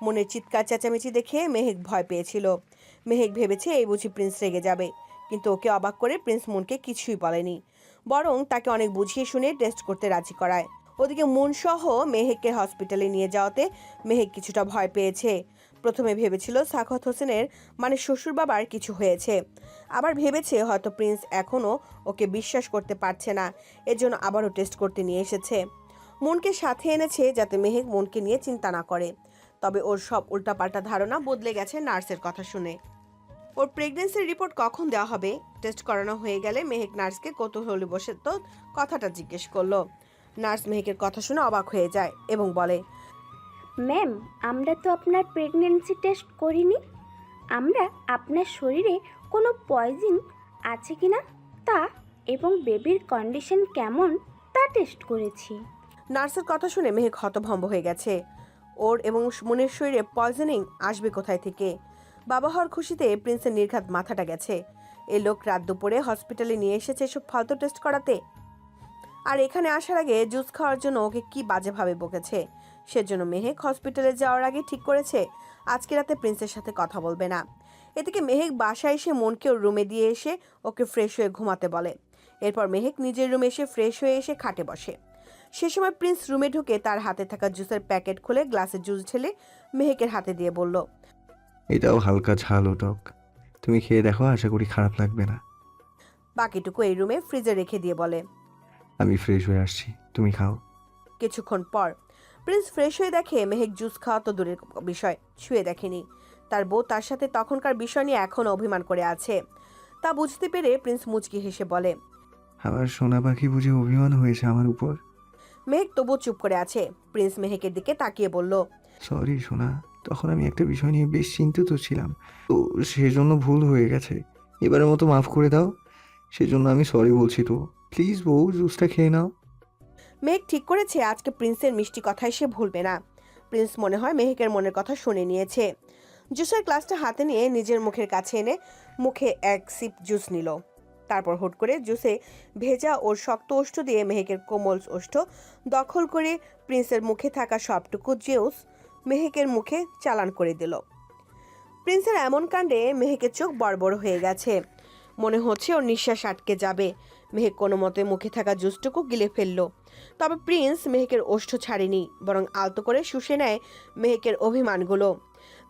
মনের চিৎকার চেঁচামেচি দেখে মেহেক ভয় পেয়েছিল। মেহেক ভেবেছে এই বুঝি প্রিন্স রেগে যাবে, কিন্তু ওকে অবাক করে প্রিন্স মনকে কিছুই বলেনি, বরং তাকে অনেক বুঝিয়ে শুনে টেস্ট করতে রাজি করায়। ওদিকে মনসহ মেহেককে হসপিটালে নিয়ে যাওয়াতে মেহেক কিছুটা ভয় পেয়েছে। প্রথমে ভেবেছিল সাখাওয়াত হোসেনের মানে শ্বশুর বাবার কিছু হয়েছে, আবার ভেবেছে হয়তো প্রিন্স এখনও ওকে বিশ্বাস করতে পারছে না, এজন্য আবারও টেস্ট করতে নিয়ে এসেছে। মনকে সাথে এনেছে যাতে মেহেক মনকে নিয়ে চিন্তা না করে। তবে ওর সব উল্টাপাল্টা ধারণা বদলে গেছে নার্সের কথা শুনে। ওর প্রেগনেন্সির রিপোর্ট কখন দেওয়া হবে? টেস্ট করানো হয়ে গেলে মেহেক নার্সকে কৌতূহলী বসে তো কথাটা জিজ্ঞেস করলো। নার্স মেহেকের কথা শুনে অবাক হয়ে যায় এবং বলে, ম্যাম, আমরা তো আপনার প্রেগন্যান্সি টেস্ট করিনি। আমরা আপনার শরীরে কোনো পয়জন আছে কি না তা এবং বেবির কন্ডিশন কেমন তা টেস্ট করেছি। নার্সের কথা শুনে মেহেক হতভম্ব হয়ে গেছে। ওর এবং মনের শরীরে পয়জনিং আসবে কোথায় থেকে? বাবা হওয়ার খুশিতে প্রিন্সের নির্ঘাত মাথাটা গেছে। এই লোক রাত দুপুরে হসপিটালে নিয়ে এসেছে এসব ফালতু টেস্ট করাতে, আর এখানে আসার আগে জুস খাওয়ার জন্য ওকে কি বাজেভাবে বকেছে। সেজন্য মেহেক হসপিটালে যাওয়ার আগে ঠিক করেছে আজকে রাতে প্রিন্সের সাথে কথা বলবে না। এদিকে মেহেক বাসায় এসে মনকে ওর রুমে দিয়ে এসে ওকে ফ্রেশ হয়ে ঘুমাতে বলে। এরপর মেহেক নিজের রুমে এসে ফ্রেশ হয়ে এসে খাটে বসে। সে সময় প্রিন্স রুমে ঢুকে তার হাতে থাকা জুসের প্যাকেট খুলে গ্লাসে জুস ঢেলে মেহেকের হাতে দিয়ে বলল, এটাও হালকা ঝাল ও টক, তুমি খেয়ে দেখো, আশা করি খারাপ লাগবে না। বাকিটুকু এই রুমে ফ্রিজে রেখে দিয়ে বলে, আমি ফ্রেশ হয়ে আসছি, তুমি খাও। কিছুক্ষণ পর প্রিন্স ফ্রেশ হয়ে দেখে মেহেক জুস খাওয়া তো দূরের বিষয়, ছুঁয়ে দেখেনি। তার বউ তার সাথে তখনকার বিষয় নিয়ে এখনও অভিমান করে আছে। তা বুঝতে পেরে প্রিন্স মুচকি হেসে বলে, আমার সোনা পাখি বুঝে অভিমান হয়েছে আমার উপর? মেহেক তবুও চুপ করে আছে। প্রিন্স মেহেকের দিকে তাকিয়ে বলল, সরি সোনা, তখন আমি একটা বিষয় নিয়ে বেশ চিন্তিত ছিলাম, তো সেজন্য ভুল হয়ে গেছে, এবারের মতো মাফ করে দাও। সেজন্য আমি সরি বলছি তো, প্লিজ বউ জুসটা খেয়ে নাও। মেহেক ঠিক করেছে আজকে প্রিন্সের মিষ্টি কথায় সে ভুলবে না। প্রিন্স মনে হয় মেহেকের মনের কথা শুনে নিয়েছে। জুসের গ্লাসটা হাতে নিয়ে নিজের মুখের কাছে এনে মুখে এক সিপ জুস নিল। তারপর হুট করে জুসে ভেজা ওর শক্ত ওষ্ঠ দিয়ে মেহেকের কোমল ওষ্ঠ দখল করে প্রিন্সের মুখে থাকা সবটুকু জুস মেহেকের মুখে চালান করে দিল। প্রিন্সের এমন কাণ্ডে মেহেকের চোখ বড় বড় হয়ে গেছে, মনে হচ্ছে ওর নিঃশ্বাস আটকে যাবে। মেহেক কোনো মতে মুখে থাকা জুসটুকু গিলে ফেলল। তবে প্রিন্স মেহেকের ওষ্ঠ ছাড়েনি, বরং আলতো করে শুষে নেয় মেহেকের অভিমানগুলো।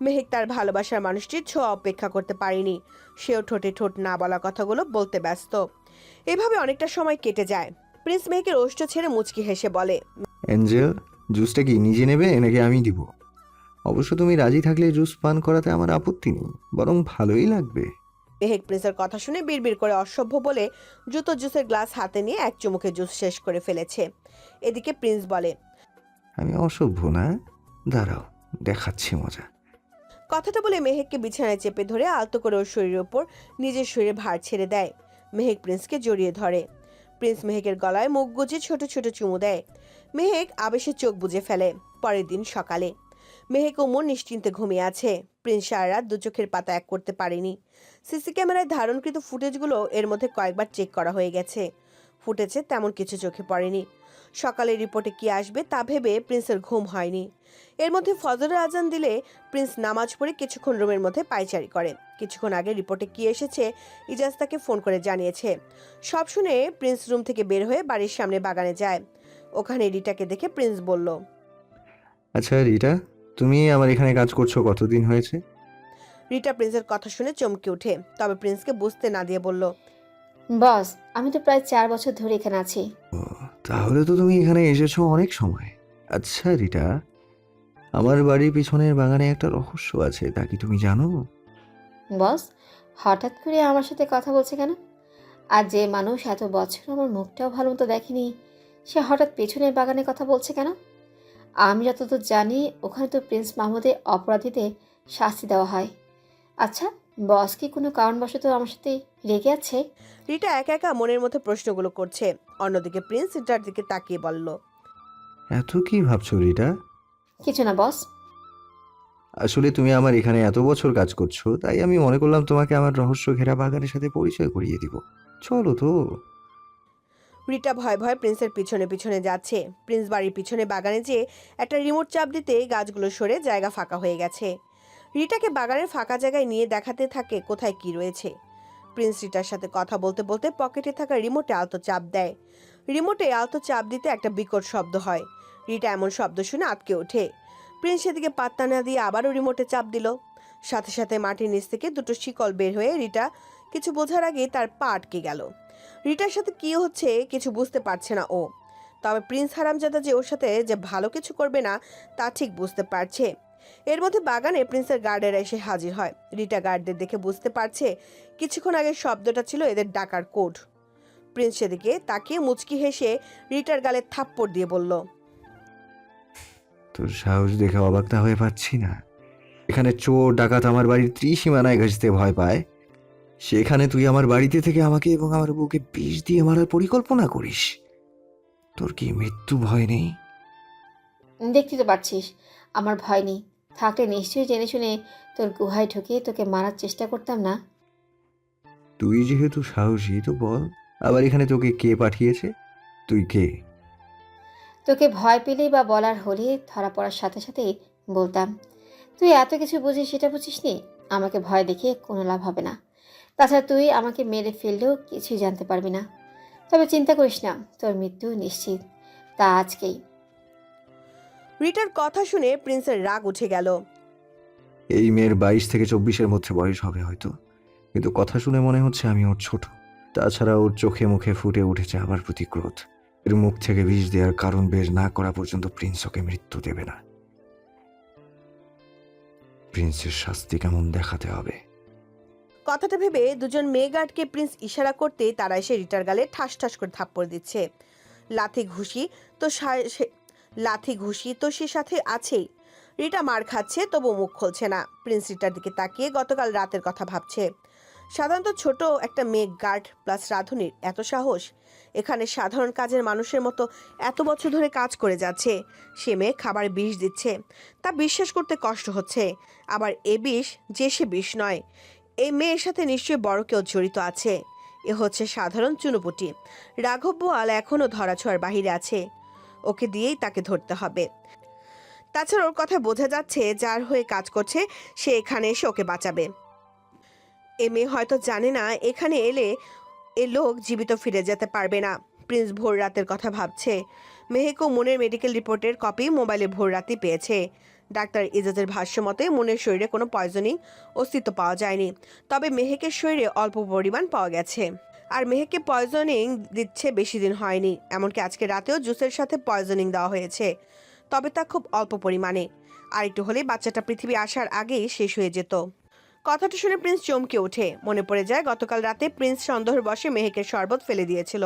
মেহেক তার ভালোবাসার মানুষটির ছোঁয়া অপেক্ষা করতে পারেনি। সেও ঠোঁটে ঠোঁট না বলা কথাগুলো বলতে ব্যস্ত। এভাবে অনেকটা সময় কেটে যায়। প্রিন্স মেহেকের ওষ্ঠ ছেড়ে মুচকি হেসে বলে, অ্যাঞ্জেল, জুসটা কি নিজে নেবে নাকি আমি দিব? অবশ্য তুমি রাজি থাকলে জুস পান করাতে আমার আপত্তি নেই, বরং ভালোই লাগবে। মেহেক প্রিন্সের কথা শুনে বিড়বিড় করে অসভ্য বলে জুতো জুসের গ্লাস হাতে নিয়ে এক চুমুকে জুস শেষ করে ফেলেছে। এদিকে প্রিন্স বলে, আমি অসভ্য না? দাঁড়াও, দেখাচ্ছি মজা। কথাটা বলে মেহেককে বিছানায় চেপে ধরে আলতো করে ওর শরীরের ওপর নিজের শরীরে ভার ছেড়ে দেয়। মেহেক প্রিন্সকে জড়িয়ে ধরে। প্রিন্স মেহেকের গলায় মুখ গুজে ছোট ছোট চুমু দেয়। মেহেক আবেশে চোখ বুজে ফেলে। পরের দিন সকালে মেহেক ও মন নিশ্চিন্তে ঘুমিয়ে আছে। প্রিন্স সারা রাত দু চোখের পাতা এক করতে পারেনি। সিসি ক্যামেরায় ধারণকৃত ফুটেজগুলো এর মধ্যে কয়েকবার চেক করা হয়ে গেছে। ফুটেজে তেমন কিছু চোখে পড়েনি। সকালে রিপোর্টে কি আসবে তা ভেবে প্রিন্সের ঘুম হয়নি। এর মধ্যে ফজরের আজান দিলে প্রিন্স নামাজ পড়ে কিছুক্ষণ রুমের মধ্যে পায়চারি করে। কিছুক্ষণ আগে রিপোর্টে কি এসেছে ইজাজ তাকে ফোন করে জানিয়েছে। সব শুনে প্রিন্স রুম থেকে বের হয়ে বাড়ির সামনে বাগানে যায়। ওখানে রিটাকে দেখে প্রিন্স বলল, আচ্ছা রিটা, তুমি আমার এখানে কাজ করছো কতদিন হয়েছে? রিটা প্রিন্সের কথা শুনে চমকে ওঠে, তবে প্রিন্সকে বুঝতে না দিয়ে বলল, বস, আমি তো প্রায় 4 বছর ধরে এখানে আছি। তাহলে তো তুমি এখানে এসেছো অনেক সময়। আচ্ছা রিটা, আমার বাড়ির পিছনের বাগানে একটা রহস্য আছে, তা কি তুমি জানো? বস, হঠাৎ করে আমার সাথে কথা বলছে কেন? আর যে মানুষ এত বছর আমার মুখটাও ভালো মতো দেখেনি, সে হঠাৎ পেছনের বাগানে কথা বলছে কেন? আমি যতদূর জানি ওখানে তো প্রিন্স মাহমুদের অপরাধীদের শাস্তি দেওয়া হয়। আচ্ছা, বস কি কোনো কারণবশত আমার সাথে রেগে আছে? রিটা একা একা মনের মধ্যে প্রশ্নগুলো করছে। অন্যদিকে প্রিন্স রিটার দিকে তাকিয়ে বলল, এত কি ভাবছো রিটা? কিছু না বস। আসলে তুমি আমার এখানে এত বছর কাজ করছো, তাই আমি মনে করলাম তোমাকে আমার রহস্য ঘেরা বাগানের সাথে পরিচয় করিয়ে দিব। চলো তো। রিটা ভয় ভয় প্রিন্সের পিছনে পিছনে যাচ্ছে। প্রিন্স বাড়ির পিছনে বাগানে যেয়ে একটা রিমোট চাপ দিতে গাছগুলো সরে জায়গা ফাঁকা হয়ে গেছে। রিটাকে বাগানের ফাঁকা জায়গায় নিয়ে দেখাতে থাকে কোথায় কি রয়েছে। প্রিন্স রিটার সাথে কথা বলতে বলতে পকেটে থাকা রিমোটে আলতো চাপ দেয়। রিমোটে আলতো চাপ দিতে একটা বিকট শব্দ হয়। রিটা এমন শব্দ শুনে আটকে ওঠে। প্রিন্স সেদিকে পাত্তা না দিয়ে আবারও রিমোটে চাপ দিল। সাথে সাথে মাটির নিচ থেকে দুটো শিকল বের হয়ে রিটা কিছু বোঝার আগে তার পা আটকে গেল। রিটার সাথে কি হচ্ছে কিছু বুঝতে পারছে না ও। তবে প্রিন্স হারামজাদা যে ওর সাথে যে ভালো কিছু করবে না তা ঠিক বুঝতে পারছে। এর মধ্যে বাগানে প্রিন্সের গার্ডেরা এসে হাজির হয়। রিটা গার্ডদের দেখে বুঝতে পারছে কিছুক্ষণ আগের শব্দটা ছিল এদের ডাকার কোড। প্রিন্স সেদিকে তাকিয়ে মুচকি হেসে রিটার গালে থাপ্পড় দিয়ে বলল, তোর সাহস দেখে অবাক না হয়ে পাচ্ছি না। এখানে চোর ডাকাত আমার বাড়ির ত্রিসীমানায় ঘেঁষতে ভয় পায়, সেখানে তুই আমার বাড়িতে থেকে আমাকে এবং আমার বউকে বিষ দিয়ে মারার পরিকল্পনা করিস। তোর কি মৃত্যু ভয় নেই? দেখতে তো পারছিস আমার ভয় নেই। থাকলে নিশ্চয়ই জেনে শুনে তোর গুহায় ঢুকে তোকে মারার চেষ্টা করতাম না। তুই যেহেতু সাহসী, তো বল, আবার এখানে তোকে কে পাঠিয়েছে? তুই কে? তোকে ভয় পেলেই বা বলার হলে ধরা পড়ার সাথে সাথেই বলতাম। তুই এত কিছু বুঝিস সেটা বুঝিস নি। আমাকে ভয় দেখে কোনো লাভ হবে না। তাছাড়া তুই আমাকে মেরে ফেললেও কিছুই জানতে পারবি না। তবে চিন্তা করিস না, তোর মৃত্যু নিশ্চিত, তা আজকেই। রিটার কথা শুনে প্রিন্সের রাগ উঠে গেল। এই মেয়ের 22 থেকে 24-এর মধ্যে বয়স হবে হয়তো, কিন্তু কথা শুনে মনে হচ্ছে আমি ওর ছোট। তাছাড়া ওর চোখে মুখে ফুটে উঠেছে আমার প্রতি ক্রোধ। এর মুখ থেকে বিষ দেওয়ার কারণ বের না করা পর্যন্ত প্রিন্স ওকে মৃত্যু দেবে না। প্রিন্সের শাস্তি কেমন দেখাতে হবে। কথাটা ভেবে দুজন মেয়ে গার্ডকে প্রিন্স ইশারা করতে তারা এসে রিটার গালে ঠাস ঠাস করে থাপ্পড় দিচ্ছে। লাথি ঘুষি তো সে সাথে আছেই। রিটা মার খাচ্ছে তবু মুখ খুলছে না। প্রিন্স রিটার দিকে তাকিয়ে গতকাল রাতের কথা ভাবছে। সাধারণত ছোট একটা মেয়ে গার্ড প্লাস রাঁধুনির এত সাহস। এখানে সাধারণ কাজের মানুষের মতো এত বছর ধরে কাজ করে যাচ্ছে, সে মেয়ে খাবার বিষ দিচ্ছে, তা বিশ্বাস করতে কষ্ট হচ্ছে। আবার এ বিষ যে সে বিষ নয়, এই মেয়ের সাথে নিশ্চয়ই বড় কেউ জড়িত আছে। এ হচ্ছে সাধারণ চুনোপুটি। রাঘব বোয়াল এখনও ধরাছোঁয়ার বাহিরে আছে, ওকে দিয়েই তাকে ধরতে হবে। তাছাড়া ওর কথা বোঝা যাচ্ছে যার হয়ে কাজ করছে সে এখানে এসে ওকে বাঁচাবে। এ মেয়ে হয়তো জানে না এখানে এলে এ লোক জীবিত ফিরে যেতে পারবে না। প্রিন্স ভোর রাতের কথা ভাবছে। মেহেক ও মুনের মেডিকেল রিপোর্টের কপি মোবাইলে ভোর রাতে পেয়েছে। ডাক্তার ইজাজের ভাষ্য মতে মুনের শরীরে কোনো পয়জনিং অস্তিত্ব পাওয়া যায়নি, তবে মেহেকের শরীরে অল্প পরিমাণ পাওয়া গেছে। আর মেহেককে পয়জনিং দিচ্ছে বেশি দিন হয়নি, এমনকি আজকে রাতেও জুসের সাথে পয়জনিং দেওয়া হয়েছে, তবে তা খুব অল্প পরিমাণে। আর একটু হলেই বাচ্চাটা পৃথিবী আসার আগেই শেষ হয়ে যেত। কথাটা শুনে প্রিন্স চমকে ওঠে। মনে পড়ে যায় গতকাল রাতে প্রিন্স সন্দেহের বশে মেহেকের শরবত ফেলে দিয়েছিল,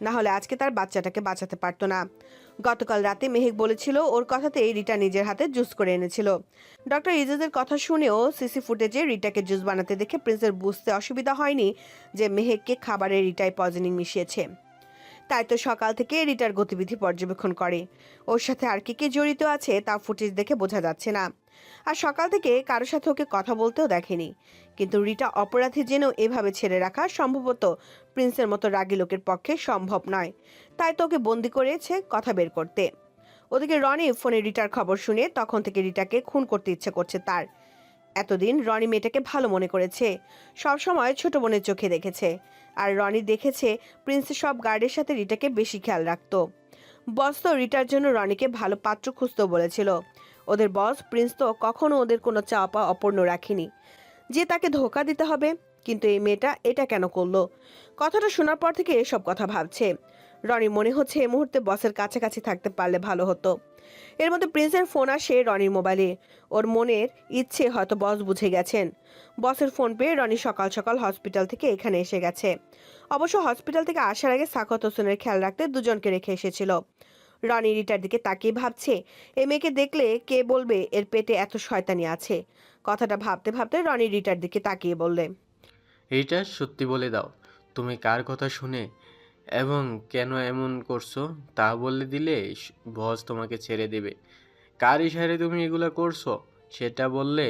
না হলে আজকে তার বাচ্চাটাকে বাঁচাতে পারতো না। গতকাল রাতে মেহেক বলেছিল ওর কথাতেই রিটা নিজের হাতে জুস করে এনেছিল। ডক্টর ইজাজের কথা শুনেও সিসি ফুটেজে রিটাকে জুস বানাতে দেখে প্রিন্সের বুঝতে অসুবিধা হয়নি যে মেহেককে খাবারে রিটায় পয়জনিং মিশিয়েছে। তাই তো সকাল থেকে রিটার গতিবিধি পর্যবেক্ষণ করে। ওর সাথে আর কি জড়িত আছে তা ফুটেজ দেখে বোঝা যাচ্ছে না। আর সকাল থেকে কারোর সাথে ওকে কথা বলতেও দেখেনি। কিন্তু রিটা অপরাধী জেনেও এভাবে ছেড়ে রাখা সম্ভবত প্রিন্সের মতো রাগী লোকের পক্ষে সম্ভব নয়। তাই তো ওকে বন্দি করেছে কথা বের করতে। ওদিকে রনি ফোনে রিটার খবর শুনে তখন থেকে রিটাকে খুন করতে ইচ্ছে করছে তার। এতদিন রনি মেয়েটাকে ভালো মনে করেছে, সব সময় ছোট বোনের চোখে দেখেছে। আর রনি দেখেছে প্রিন্সের সব গার্ডের সাথে রিটাকে বেশি খেয়াল রাখতো। বস তো রিটার জন্য রনিকে ভালো পাত্র খুঁজতেও বলেছিল। ওদের বস প্রিন্স তো কখনো ওদের কোনো চাওয়া পাওয়া অপূর্ণ রাখেনি যে তাকে ধোকা দিতে হবে। কিন্তু এই মেয়েটা এটা কেন করলো? কথাটা শোনার পর থেকে এসব কথা ভাবছে। রনি মনে হচ্ছে এই মুহূর্তে বসের কাছাকাছি থাকতে পারলে ভালো হতো। এর মধ্যে প্রিন্সের ফোন আসে রনির মোবাইলে। ওর মনের ইচ্ছে হয়তো বস বুঝে গেছেন। বসের ফোন পেয়ে রনি সকাল সকাল হসপিটাল থেকে এখানে এসে গেছে। অবশ্য হসপিটাল থেকে আসার আগে সাখাওয়াত হোসেনের খেয়াল রাখতে দুজনকে রেখে এসেছিল। রনি রিটার দিকে তাকিয়ে ভাবছে এই মেয়েকে দেখলে কে বলবে এর পেটে এত শয়তানি আছে। কথাটা ভাবতে ভাবতে রনি রিটার দিকে তাকিয়ে বললে, এইটা সত্যি বলে দাও, তুমি কার কথা শুনে এবং কেন এমন করছো তা বলে দিলে বস তোমাকে ছেড়ে দেবে। কার ইশারায় তুমি এগুলো করছো সেটা বললে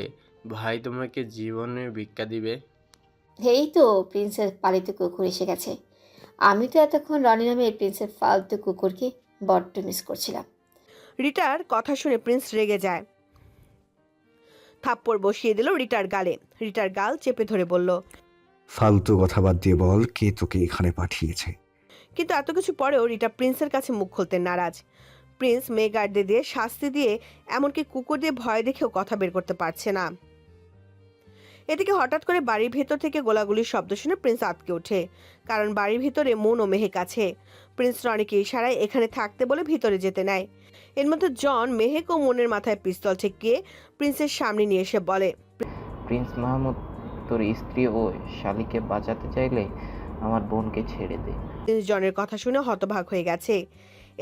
ভাই তোমাকে জীবনে ভিক্ষা দিবে। এই তো প্রিন্সের পালিত কুকুর এসে গেছে। আমি তো এতক্ষণ রনি নামে এই প্রিন্সের ফালতু কুকুরকে বড্ড মিস করছিলাম। রিটার কথা শুনে প্রিন্স রেগে যায়। থাপ্পড় বসিয়ে দিল রিটার গালে। রিটার গাল চেপে ধরে বলল, ফালতু কথা বাদ দিয়ে বল, কে তোকে এখানে পাঠিয়েছে? কিন্তু এত কিছু পরেও রিটা প্রিন্সের কাছে মুখ খুলতে নারাজ। প্রিন্স মেয়ে গার্ডদের দিয়ে শাস্তি দিয়ে এমনকি কুকুর দিয়ে ভয় দেখেও কথা বের করতে পারছে না। এদিকে হঠাৎ করে বাড়ির ভেতর থেকে গোলাগুলির শব্দ শুনে প্রিন্স আটকে ওঠে, কারণ বাড়ির ভিতরে মন ও মেহেক আছে। প্রিন্স রনিকে ইশারায় এখানে থাকতে বলে ভিতরে যেতে নেয়। এর মধ্যে জন মেহেক ও মনের মাথায় পিস্তল ঠেকিয়ে প্রিন্সের সামনে নিয়ে এসে বলে, প্রিন্স মাহমুদ, তোর স্ত্রী ও শালিকে বাঁচাতে চাইলে আমার বোনকে ছেড়ে দে। প্রিন্স জনের কথা শুনে হতবাক হয়ে গেছে।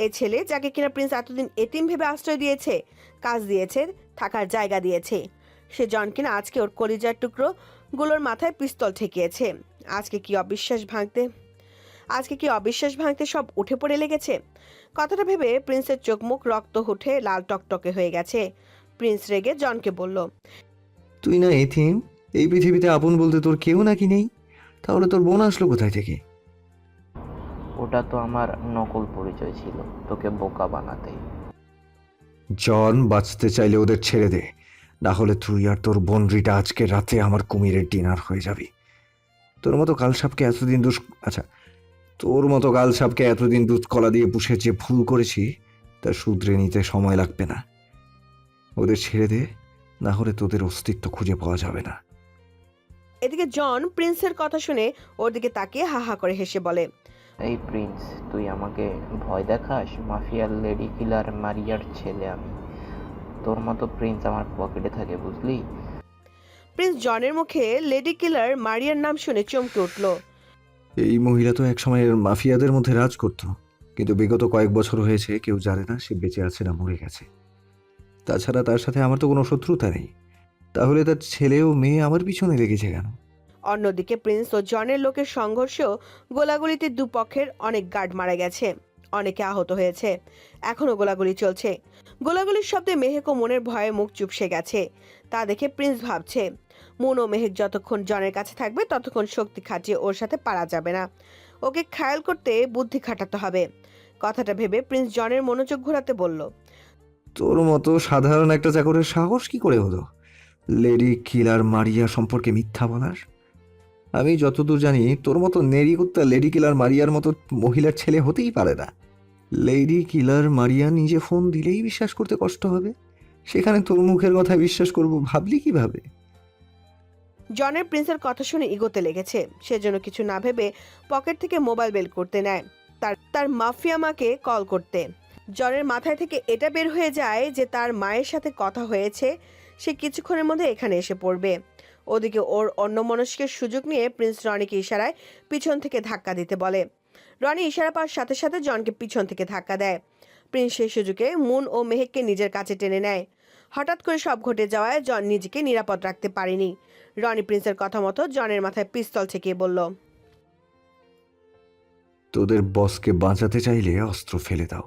এই ছেলে যাকে কিনা প্রিন্স এতদিন এতিম ভেবে আশ্রয় দিয়েছে, কাজ দিয়েছে, থাকার জায়গা দিয়েছে, সে জন কিনা আজকে ওর কলিজার টুকরো গুলোর মাথায় পিস্তল ঠেকিয়েছে। আজকে কি অবিশ্বাস ভাঙতে সব উঠে পড়ে লেগেছে। কথাটা ভেবে প্রিন্সের চোখ মুখ রক্ত উঠে লাল টকটকে হয়ে গেছে। প্রিন্স রেগে জনকে বলল, তুই না এতিম? এই পৃথিবীতে আপন বলতে তোর কেউ নাকি নেই? তাহলে তোর বোন আসলো কোথায় থেকে? ওটা তো আমার নকল পরিচয় ছিল, তোকে বোকা বানাতে। জন, বাঁচতে চাইলে ওদের ছেড়ে দে, না হলে তুই আর তোর বোন রিটা আজকে রাতে আমার কুমিরের ডিনার হয়ে যাবি। তোর মতো কালসাপকে এতদিন দুধ কলা দিয়ে পুষে যে ভুল করেছি তা শুধরে নিতে সময় লাগবে না। ওদের ছেড়ে দে, না হলে তোদের অস্তিত্ব খুঁজে পাওয়া যাবে না। এদিকে জন প্রিন্সের কথা শুনে ওর দিকে তাকিয়ে হা হা করে হেসে বলে, এই প্রিন্স, তুই আমাকে ভয় দেখাস? মাফিয়ার লেডি কিলার মারিয়ার ছেলে আমি। তোর মতো প্রিন্স আমার পকেটে থাকে, বুঝলি? প্রিন্স জনের মুখে লেডি কিলার মারিয়ার নাম শুনে চমকে উঠল। এই মহিলা তো একসময় মাফিয়াদের মধ্যে রাজ করত, কিন্তু বিগত কয়েক বছর হয়েছে কেউ জানে না সে বেঁচে আছে না মরে গেছে। তাছাড়া তার সাথে আমার তো কোনো শত্রুতা নেই। তাহলে তার ছেলে ও মেয়ে আমার পিছনে লেগেছে কেন? অন্যদিকে প্রিন্স ও জনের লোকের সংঘর্ষেও গোলাগুলিতে দুপক্ষের অনেক গার্ড মারা গেছে, অনেকে আহত হয়েছে, এখনো গোলাগুলি চলছে। গোলাগুলির শব্দে মেহেক ও মনের ভয়ে মুখ চুপসে গেছে। তা দেখে প্রিন্স ভাবছে মন ও মেহেক যতক্ষণ জনের কাছে থাকবে ততক্ষণ শক্তি খাটিয়ে ওর সাথে পারা যাবে না, ওকে খায়াল করতে বুদ্ধি খাটাতে হবে। কথাটা ভেবে প্রিন্স জনের মনোযোগ ঘোরাতে বলল, তোর মতো সাধারণ একটা চাকরের সাহস কি করে হলো লেডি কিলার মারিয়া সম্পর্কে মিথ্যা বলার? আমি যতদূর জানি তোর মতো নেড়িকুত্তা লেডি কিলার মারিয়ার মতো মহিলার ছেলে হতেই পারে না। লেডি কিলার মারিয়া নিজে ফোন দিলেই বিশ্বাস করতে কষ্ট হবে, সেখানে তোর মুখের কথা বিশ্বাস করব ভাবলি কিভাবে? জনের প্রিন্সের কথা শুনে ইগোতে লেগেছে। সেজন্য কিছু না ভেবে পকেট থেকে মোবাইল বের করতে নেয় তার তার মাফিয়া মাকে কল করতে। জনের মাথায় থেকে এটা বের হয়ে যায় যে তার মায়ের সাথে কথা হয়েছে, সে কিছুক্ষণের মধ্যে এখানে এসে পড়বে। ওদিকে ওর অন্যমনস্কের সুযোগ নিয়ে প্রিন্স রনিকে ইশারায় পিছন থেকে ধাক্কা দিতে বলে। রনি ইশারা পাওয়ার সাথে সাথে জনকে পিছন থেকে ধাক্কা দেয়। প্রিন্স সেই সুযোগে মুন ও মেহেককে নিজের কাছে টেনে নেয়। হঠাৎ করে সব ঘটে যাওয়ায় জন নিজেকে নিরাপদ রাখতে পারেনি। রনি প্রিন্সের কথা মতো জনের মাথায় পিস্তল ঠেকিয়ে বলল, তোদের বসকে বাঁচাতে চাইলে অস্ত্র ফেলে দাও।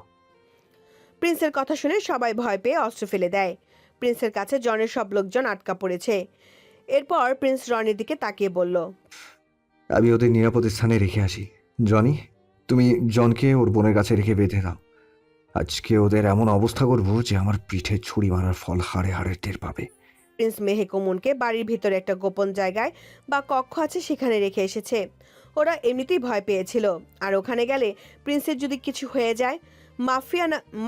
প্রিন্সের কথা শুনে সবাই ভয় পেয়ে অস্ত্র ফেলে দেয়। প্রিন্সের কাছে জনের সব লোকজন আটকা পড়েছে। এরপর প্রিন্স রনির দিকে তাকিয়ে বলল, আমি ওদের নিরাপদ স্থানে রেখে আসি। জনি, তুমি জনকে ওর বোনের কাছে রেখে বেঁধে দাও। আজকে ওদের এমন অবস্থা করবো যে আমার পিঠে ছুরি মারার ফল হাড়ে হাড়ে টের পাবে। প্রিন্স মেহেক ও মুনকে বাড়ির ভিতরে একটা গোপন জায়গায় বা কক্ষ আছে সেখানে রেখে এসেছে। ওরা এমনিতেই ভয় পেয়েছিল, আর ওখানে গেলে প্রিন্সের যদি কিছু হয়ে যায়,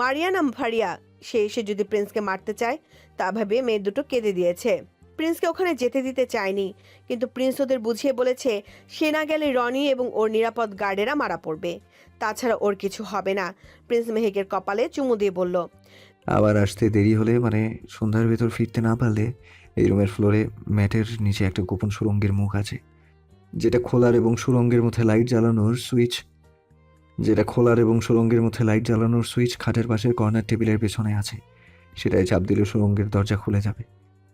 মারিয়ানা ভারিয়া সে এসে যদি প্রিন্সকে মারতে চায়, তা ভাবে মেয়ে দুটো কেঁদে দিয়েছে। প্রিন্সকে ওখানে যেতে দিতে চায়নি, কিন্তু প্রিন্স ওদের বুঝিয়ে বলেছে সে না গেলে রনি এবং ওর নিরাপদ গার্ডেরা মারা পড়বে, তাছাড়া ওর কিছু হবে না। প্রিন্স মেহেকের কপালে চুমু দিয়ে বলল, আবার আসতে দেরি হলে, মানে সন্ধ্যার ভেতর ফিরতে না পারলে, এই রুমের ফ্লোরে ম্যাটের নিচে একটা গোপন সুড়ঙ্গের মুখ আছে, যেটা খোলার এবং সুড়ঙ্গের মধ্যে লাইট জ্বালানোর সুইচ খাটের পাশের কর্নার টেবিলের পেছনে আছে। সেটাই চাপ দিলে সুড়ঙ্গের দরজা খুলে যাবে।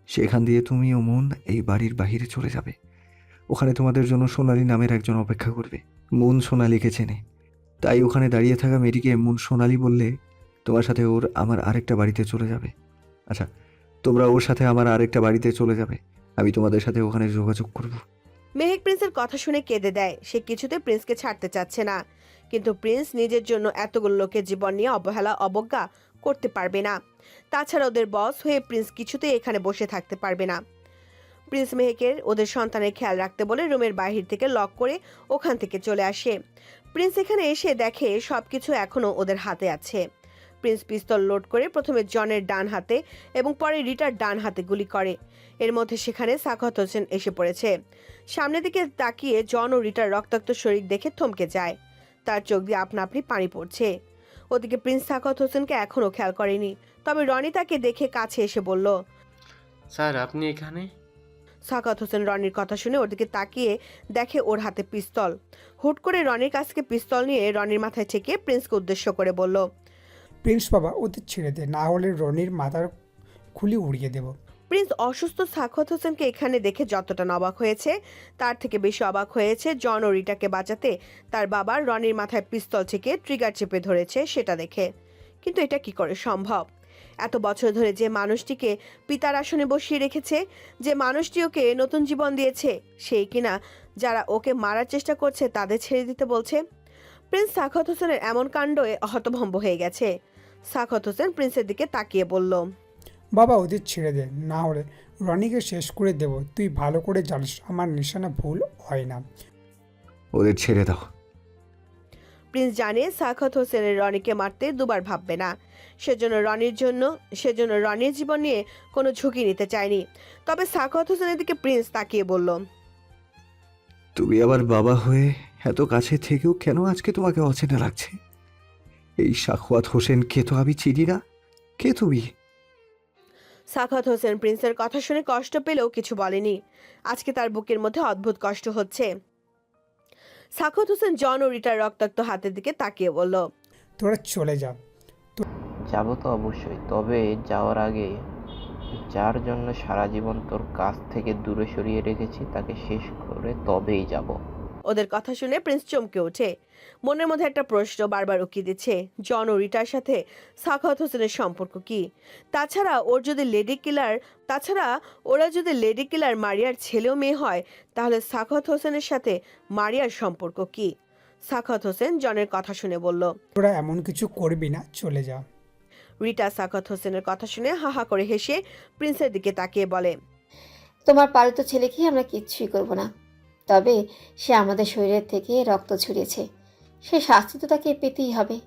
সেখান দিয়ে তুমি ও মুন এই বাড়ির বাহিরে চলে যাবে। ওখানে তোমাদের জন্য সোনালি নামের একজন অপেক্ষা করবে। মুন সোনালিকে চেনে, তাই ওখানে দাঁড়িয়ে থাকা মেয়েটিকে মুন সোনালি বললে তোমার সাথে ওর আমার আরেকটা বাড়িতে চলে যাবে। আচ্ছা, তোমরা ওর সাথে আমার আরেকটা বাড়িতে চলে যাবে, আমি তোমাদের সাথে ওখানে যোগাযোগ করব। মেহেক প্রিন্সের কথা শুনে কেঁদে দেয়। সে কিছুতে প্রিন্সকে ছাড়তে চাচ্ছে না, কিন্তু প্রিন্স নিজের জন্য এতগুলো লোকের জীবন নিয়ে অবজ্ঞা করতে পারবে না। তাছাড়া ওদের বস হয়ে প্রিন্স কিছুতেই এখানে বসে থাকতে পারবে না। প্রিন্স মেহেকের ওদের সন্তানের খেয়াল রাখতে বলে রুমের বাহির থেকে লক করে ওখান থেকে চলে আসে। প্রিন্স এখানে এসে দেখে সবকিছু এখনো ওদের হাতে আছে। প্রিন্স পিস্তল লোড করে প্রথমে জনের ডান হাতে এবং পরে রিটার ডান হাতে গুলি করে। এর মধ্যে সেখানে সাখাওয়াত হোসেন এসে পড়েছে। সামনের দিকে তাকিয়ে জন ও রিটার রক্তাক্ত শরীর দেখে থমকে যায়। তার চোখ দিয়ে আপনা আপনি পানি পড়ছে। ওদিকে প্রিন্স সাখাওয়াত হোসেনকে এখনও খেয়াল করেনি, তবে রনি তাকে দেখে কাছে এসে বলল, স্যার আপনি এখানে? সাখাওয়াত হোসেন রনির কথা শুনে ওর দিকে তাকিয়ে দেখে ওর হাতে পিস্তল। হুট করে রনির কাছ থেকে পিস্তল নিয়ে রনির মাথায় ঠেকিয়ে প্রিন্সকে উদ্দেশ্য করে বলল, প্রিন্স বাবা, ওদের ছেড়ে দে, না হলে রনির মাথার খুলি উড়িয়ে দেব। প্রিন্স অসুস্থ সাখাওয়াত হোসেনকে এখানে দেখে যতটা অবাক হয়েছে, তার থেকে বেশি অবাক হয়েছে জন ও রিটাকে বাঁচাতে তার বাবা রনির মাথায় পিস্তল থেকে ট্রিগার চেপে ধরেছে সেটা দেখে। কিন্তু এটা কি করে সম্ভব? এত বছর ধরে যে মানুষটিকে পিতার আসনে বসিয়ে রেখেছে, যে মানুষটি ওকে নতুন জীবন দিয়েছে, সেই কিনা যারা ওকে মারার চেষ্টা করছে তাদের ছেড়ে দিতে বলছে। প্রিন্স সাখাওয়াত হোসেনের এমন কাণ্ডে হতভম্ব হয়ে গেছে। সাখাওয়াত হোসেন প্রিন্সের দিকে তাকিয়ে বলল, বাবা, ওদের ছেড়ে দে, না হলে রনিকে শেষ করে দেব। তুই ভালো করে জানিস আমার নিশানা ভুল হয় না। ওদের ছেড়ে দাও। প্রিন্স জানে সাখাওয়াত হোসেনের রনিকে মারতে দুবার ভাববে না, সেজন্য রনির জীবন নিয়ে কোনো ঝুঁকি নিতে চায়নি। তবে সাখাওয়াত হোসেনের দিকে প্রিন্স তাকিয়ে বলল, তুমি আবার বাবা হয়ে এত কাছে থেকেও কেন আজকে তোমাকে অচেনা লাগছে? এই সাখাওয়াত হোসেনকে তো আমি চিনি না। কে তুমি? সাখাওয়াত হোসেন প্রিন্সের কথা শুনে কষ্ট পেলেও কিছু বলেনি। আজকে তার বুকের মধ্যে অদ্ভুত কষ্ট হচ্ছে। সাখাওয়াত হোসেন জন ও রিটার রক্তাক্ত হাতের দিকে তাকিয়ে বলল, তোরা চলে যা। যাবো তো অবশ্যই, তবে যাওয়ার আগে যার জন্য সারা জীবন তোর কাছ থেকে দূরে সরিয়ে রেখেছি তাকে শেষ করে তবেই যাব। ওদের কথা শুনে প্রিন্স চমকে ওঠে। মনের মধ্যে একটা প্রশ্ন বারবার উকি দিচ্ছে, জন ও রিটার সাথে সাখাওয়াত হোসেনের সম্পর্ক কি? তাছাড়া ওরা যদি লেডি কিলার মারিয়ার ছেলেও মেয়ে হয়, তাহলে সাখাওয়াত হোসেনের সাথে মারিয়ার সম্পর্ক কি? সাখাওয়াত হোসেন জনের কথা শুনে বলল, তোরা এমন কিছু করবি না, চলে যা। রিটা সাখাওয়াত হোসেনের কথা শুনে হাহা করে হেসে প্রিন্সের দিকে তাকিয়ে বলে, তোমার পালিত ছেলেকে আমরা কিচ্ছুই করব না। তবে সে আমাদের শরীরের থেকে রক্ত ছড়িয়েছে, সে শাস্তি তো তাকে পেতেই হবে।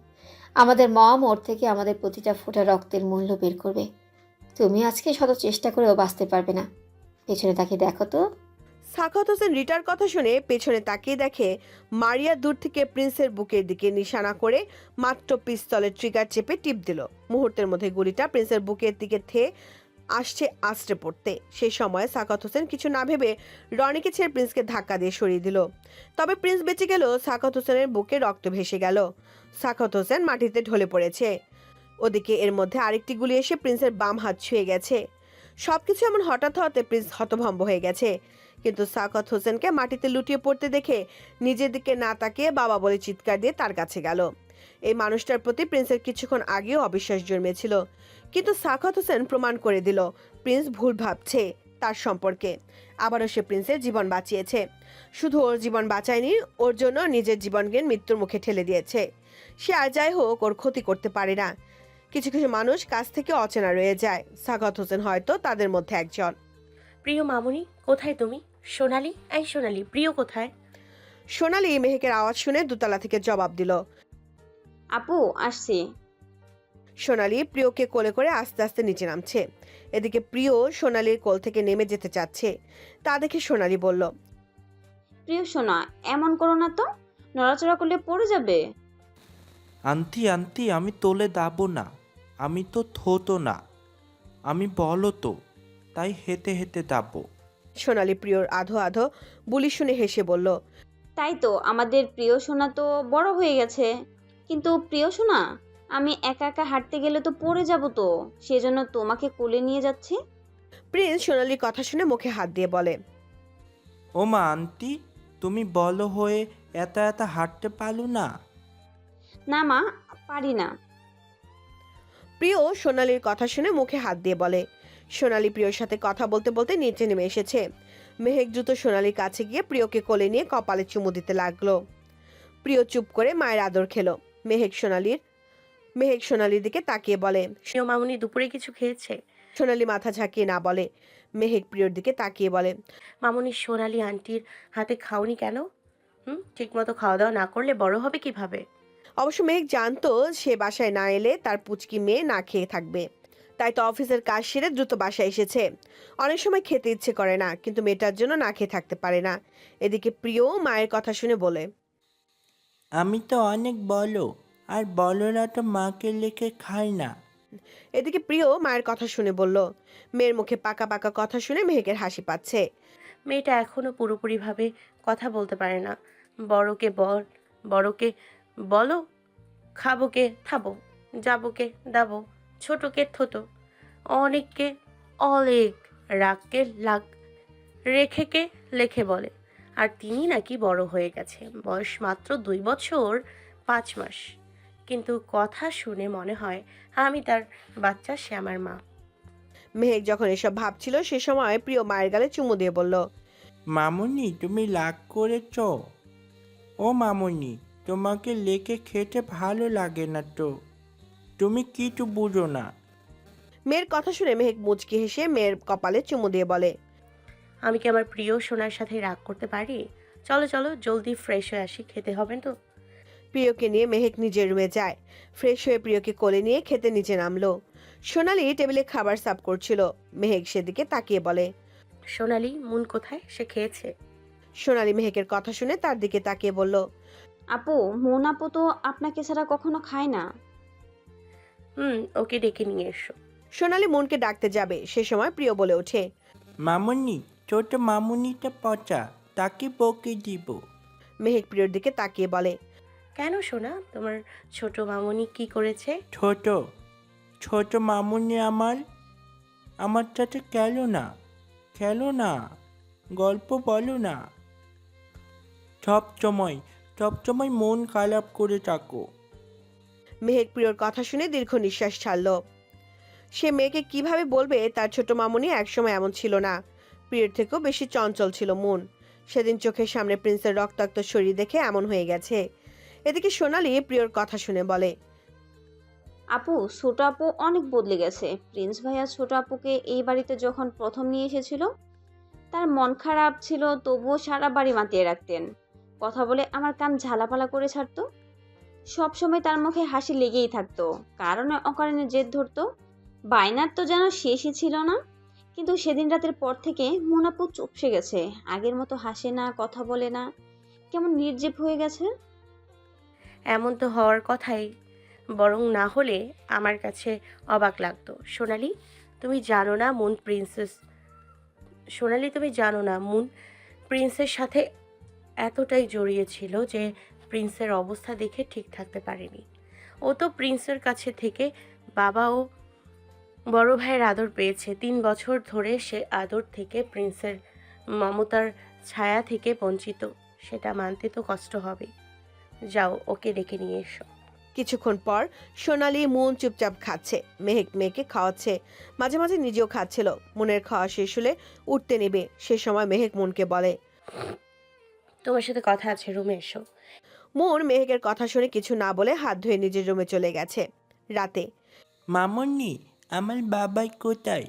আমাদের মম ওর থেকে আমাদের প্রতিটা ফোঁটা রক্তের মূল্য বের করবে। তুমি আজকে শত চেষ্টা করেও বাঁচতে পারবে না। পেছনে তাকে দেখো তো। সাখাওয়াত হোসেন রিটার কথা শুনে পেছনে তাকিয়ে দেখে মারিয়া দূর থেকে প্রিন্সের বুকের দিকে নিশানা করে মাত্র পিস্তলের ট্রিগার চেপে টিপ দিল। মুহূর্তের মধ্যে গুলিটা প্রিন্সের বুকের দিকে থেয়ে আসছে আছড়ে পড়তে। সেই সময় সাখাওয়াত হোসেন কিছু না ভেবে রনিকে ছেড়ে প্রিন্সকে ধাক্কা দিয়ে সরিয়ে দিল। তবে প্রিন্স বেঁচে গেল, সাখাওয়াত হোসেনের বুকে রক্ত ভেসে গেল। সাখাওয়াত হোসেন মাটিতে ঢলে পড়েছে। ওদিকে এর মধ্যে আরেকটি গুলি এসে প্রিন্সের বাম হাত ছুঁয়ে গেছে। সবকিছু এমন হঠাৎ হতে প্রিন্স হতভম্ব হয়ে গেছে। কিন্তু সাখাওয়াত হোসেনকে মাটিতে লুটিয়ে পড়তে দেখে নিজের দিকে না তাকিয়ে বাবা বলে চিৎকার দিয়ে তার কাছে গেল। এই মানুষটার প্রতি প্রিন্সের কিছুক্ষণ আগেও অবিশ্বাস জন্মেছিল, কিন্তু সাখাওয়াত হোসেন প্রমাণ করে দিল প্রিন্স ভুল ভাবছে তার সম্পর্কে। আবারও সে প্রিন্সের জীবন বাঁচিয়েছে। শুধু ওর জীবন বাঁচায়নি, ওর জন্য নিজের জীবনকে মৃত্যুর মুখে ঠেলে দিয়েছে। সে আর যাই হোক ওর ক্ষতি করতে পারে না। কিছু কিছু মানুষ কাছ থেকে অচেনা রয়ে যায়, সাখাওয়াত হোসেন হয়তো তাদের মধ্যে একজন। প্রিয় মামুনি, কোথায় তুমি? সোনালি, এই সোনালি, প্রিয় কোথায়? সোনালি মেহেকের আওয়াজ শুনে দোতলা থেকে জবাব দিল। আপু আসছি। সোনালি প্রিয়কে কোলে করে আস্তে আস্তে নিচে নামছে। এদিকে প্রিয় সোনালির কোল থেকে নেমে যেতে চাচ্ছে। তা দেখে সোনালি বলল, প্রিয় সোনা, এমন করো না তো, নড়াচড়া করলে পড়ে যাবে। আন্টি আন্টি, আমি তোলে দাবো না, আমি তো থতো না, আমি বলো তো, তাই হেঁটে হেঁটে দাবো। সোনালি প্রিয়র আধো আধো বুলি শুনে হেসে বলল, তাই তো, আমাদের প্রিয় সোনা তো বড় হয়ে গেছে। কিন্তু প্রিয় সোনা, আমি একা একা হাঁটতে গেলে তো পড়ে যাব, তো সেজন্য তোমাকে কোলে নিয়ে যাচ্ছি। প্রিন্স সোনালির কথা শুনে মুখে হাত দিয়ে বলে, ও মা আন্টি, তুমি বলো হয়ে এত হাঁটতে পারো না? না মা, পারি না। প্রিয় সোনালির কথা শুনে মুখে হাত দিয়ে বলে। সোনালি প্রিয়র সাথে কথা বলতে বলতে নিচে নেমে এসেছে। মেহেক দ্রুত সোনালির কাছে গিয়ে প্রিয়কে কোলে নিয়ে কপালে চুমু দিতে লাগলো। প্রিয় চুপ করে মায়ের আদর খেলো। মেহেক সোনালির দিকে তাকিয়ে বলে। প্রিয় মামুনি দুপুরে কিছু খেয়েছে? সোনালি মাথা ঝাঁকিয়ে না বলে। মেহেক প্রিয়র দিকে তাকিয়ে বলে, মামুনি, সোনালি আন্টির হাতে খাওনি কেন? ঠিকমতো খাওয়া দাওয়া না করলে বড় হবে কিভাবে? অবশ্য মেহেক জানতো সে বাসায় না এলে তার পুচকি মেয়ে না খেয়ে থাকবে। তাই তো অফিসের কাজ সেরে দ্রুত বাসায় এসেছে। অনেক সময় খেতে ইচ্ছে করে না, কিন্তু মেয়েটার জন্য না খেয়ে থাকতে পারে না। এদিকে প্রিয় মায়ের কথা শুনে বলে, আমি তো অনেক বলো, আর বলরা তো মাকে লেখে খায় না। এদিকে প্রিয় মায়ের কথা শুনে বলল। মেয়ের মুখে পাকা পাকা কথা শুনে মেহেকের হাসি পাচ্ছে। মেয়েটা এখনো পুরোপুরিভাবে কথা বলতে পারে না। বড়কে বলো, খাবোকে থাবো, যাবোকে দাবো, ছোটকে থতো, অনেককে অলেক, রাগকে লাগ, রেখেকে লেখে বলে। আর তিনি নাকি বড় হয়ে গেছে, বয়স মাত্র 2 বছর 5 মাস, কিন্তু কথা শুনে মনে হয় আমি তার বাচ্চা, সে আমার মা। মেহেক যখন এসব ভাবছিল সে সময় প্রিয় মায়ের গালে চুমু দিয়ে বলল, মামুনি, তুমি রাগ করেছ? ও মামুনি, তোমাকে লেকে খেতে ভালো লাগে না তো? তুমি কিছু বুঝো না। মেয়ের কথা শুনে মেহেক মুচকি হেসে মেয়ের কপালে চুমু দিয়ে বলে, আমি কি আমার প্রিয় সোনার সাথে রাগ করতে পারি? চলো চলো, জলদি ফ্রেশ হয়ে আসি, খেতে হবে তো। প্রিয়কে নিয়ে মেহেক নিজের রুমে যায়। ফ্রেশ হয়ে প্রিয়কে কোলে নিয়ে খেতে নিচে নামলো। সোনালি টেবিলে খাবার সার্ভ করছিল। মেহেক সেদিকে তাকিয়ে বলে, সোনালি, মুন কোথায়? সে খেয়েছে? সোনালি মেহেকের কথা শুনে তার দিকে তাকিয়ে বলল, আপু, মন আপু তো আপনাকে ছাড়া কখনো খায় না। ওকে ডেকে নিয়ে এসো। সোনালি মনকে ডাকতে যাবে, সে সময় প্রিয় বলে ওঠে, মামুনি, ছোট মামুনিটা পচা, তাকে বকে দিব। মেহেক প্রিয়র দিকে তাকিয়ে বলে, কেন সোনা, তোমার ছোট মামুনি কি করেছে? ছোট ছোট মামুনি আমার সাথে খেলো না, গল্প বলো না, সবসময় মন খারাপ করে থাকো। মেহেক প্রিয়র কথা শুনে দীর্ঘ নিঃশ্বাস ছাড়ল। সে মেয়েকে কিভাবে বলবে তার ছোট মামুনি একসময় এমন ছিল না। প্রিয়র থেকেও বেশি চঞ্চল ছিল মন। সেদিন চোখের সামনে প্রিন্সের রক্তাক্ত শরীর দেখে এমন হয়ে গেছে। এদিকে সোনালি প্রিয়র কথা শুনে বলে, আপু, ছোট আপু অনেক বদলে গেছে। প্রিন্স ভাইয়া ছোট আপুকে এই বাড়িতে যখন প্রথম নিয়ে এসেছিল তার মন খারাপ ছিল তবুও সারা বাড়ি মাতিয়ে রাখতেন। কথা বলে আমার কান ঝালাপালা করে ছাড়তো। সবসময় তার মুখে হাসি লেগেই থাকতো, কারণে অকারণে জেদ ধরতো। বায়নার তো যেন শেষই ছিল না। কিন্তু সেদিন রাতের পর থেকে মন আপু চুপসে গেছে, আগের মতো হাসে না, কথা বলে না, কেমন নির্জীব হয়ে গেছে। এমন তো হওয়ার কথাই, বরং না হলে আমার কাছে অবাক লাগতো। তুমি জানো না মুন প্রিন্সেস তুমি জানো না মুন প্রিন্সের সাথে এতটাই জড়িয়েছিল যে প্রিন্সের অবস্থা দেখে ঠিক থাকতে পারেনি। ও তো প্রিন্সের কাছে থেকে বাবা ও বড় ভাইয়ের আদর পেয়েছে। 3 বছর ধরে সে আদর থেকে প্রিন্সের মমতার ছায়া থেকে বঞ্চিত। সেটা মানতে তো কষ্ট হবে। যাও, ওকে ডেকে নিয়ে এসো। কিছুক্ষণ পর সোনালি মুন চুপচাপ খাচ্ছে, মেহেক মেয়েকে খাওয়াচ্ছে, মাঝে মাঝে নিজেও খাচ্ছিল। মুনের খাওয়া শেষ হলে উঠতে নেবে, সে সময় মেহেক মুনকে বলে, তোমার সাথে কথা আছে, রুমে এসো। মুন মেহেকের কথা শুনে কিছু না বলে হাত ধুয়ে নিজের রুমে চলে গেছে। রাতে মামুনি, আমার বাবাই কোথায়?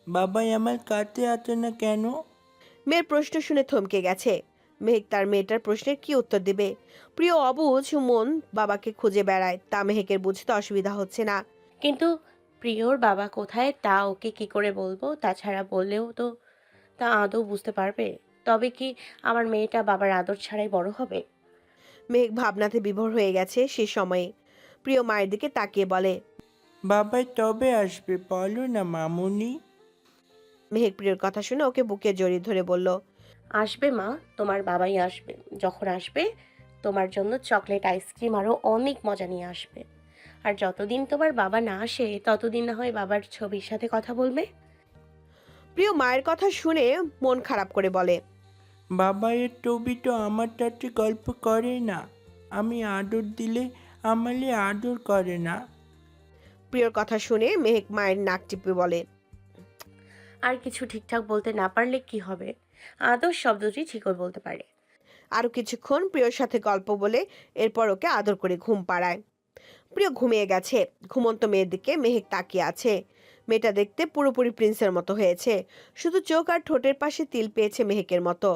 বাবাই আমার কাছে আছে না কেন? মেয়ের প্রশ্ন শুনে থমকে গেছে। মেহেক তার মেয়েটার প্রশ্নের কি উত্তর দেবে? প্রিয় অবুঝ মন বাবাকে খুঁজে বেড়ায়, তা মেহেকের বুঝতে অসুবিধা হচ্ছে না। কিন্তু প্রিয়র বাবা কোথায় তা ওকে কি করে বলবো? তাছাড়া বললেও তো তা আদৌ বুঝতে পারবে? তবে কি আমার মেয়েটা বাবার আদর ছাড়াই বড় হবে? মেহেক ভাবনাতে বিভোর হয়ে গেছে। সে সময়ে প্রিয় মায়ের দিকে তাকিয়ে বলে, বাবাই তবে আসবে বলো না মামুনি। মেহেক প্রিয়র কথা শুনে ওকে বুকে জড়িয়ে ধরে বলল, আসবে মা, তোমার বাবাই আসবে। যখন আসবে তোমার জন্য চকলেট, আইসক্রিম আরও অনেক মজা নিয়ে আসবে। আর যতদিন তোমার বাবা না আসে ততদিন না হয় বাবার ছবির সাথে কথা বলবে। প্রিয় মায়ের কথা শুনে মন খারাপ করে বলে, বাবাইয়ের টবি তো আমার সাথে গল্প করে না। আমি আদর দিলে আমালে আদর করে না। প্রিয়র কথা শুনে মেহেক মায়ের নাক টিপে বলে, আর কিছু ঠিকঠাক বলতে না পারলে কি হবে? আদর শব্দটি ঠিকই বলতে পারে। আরো কিছুক্ষণ প্রিয়র সাথে গল্প বলে এরপর ওকে আদর করে ঘুম পাড়ায়। প্রিয় ঘুমিয়ে গেছে। ঘুমন্ত মেয়ের দিকে মেহেক তাকিয়ে আছে। মেয়েটা দেখতে পুরোপুরি প্রিন্সের মতো হয়েছে, শুধু চোখ আর ঠোঁটের পাশে তিল পেয়েছে মেহেকের মতো।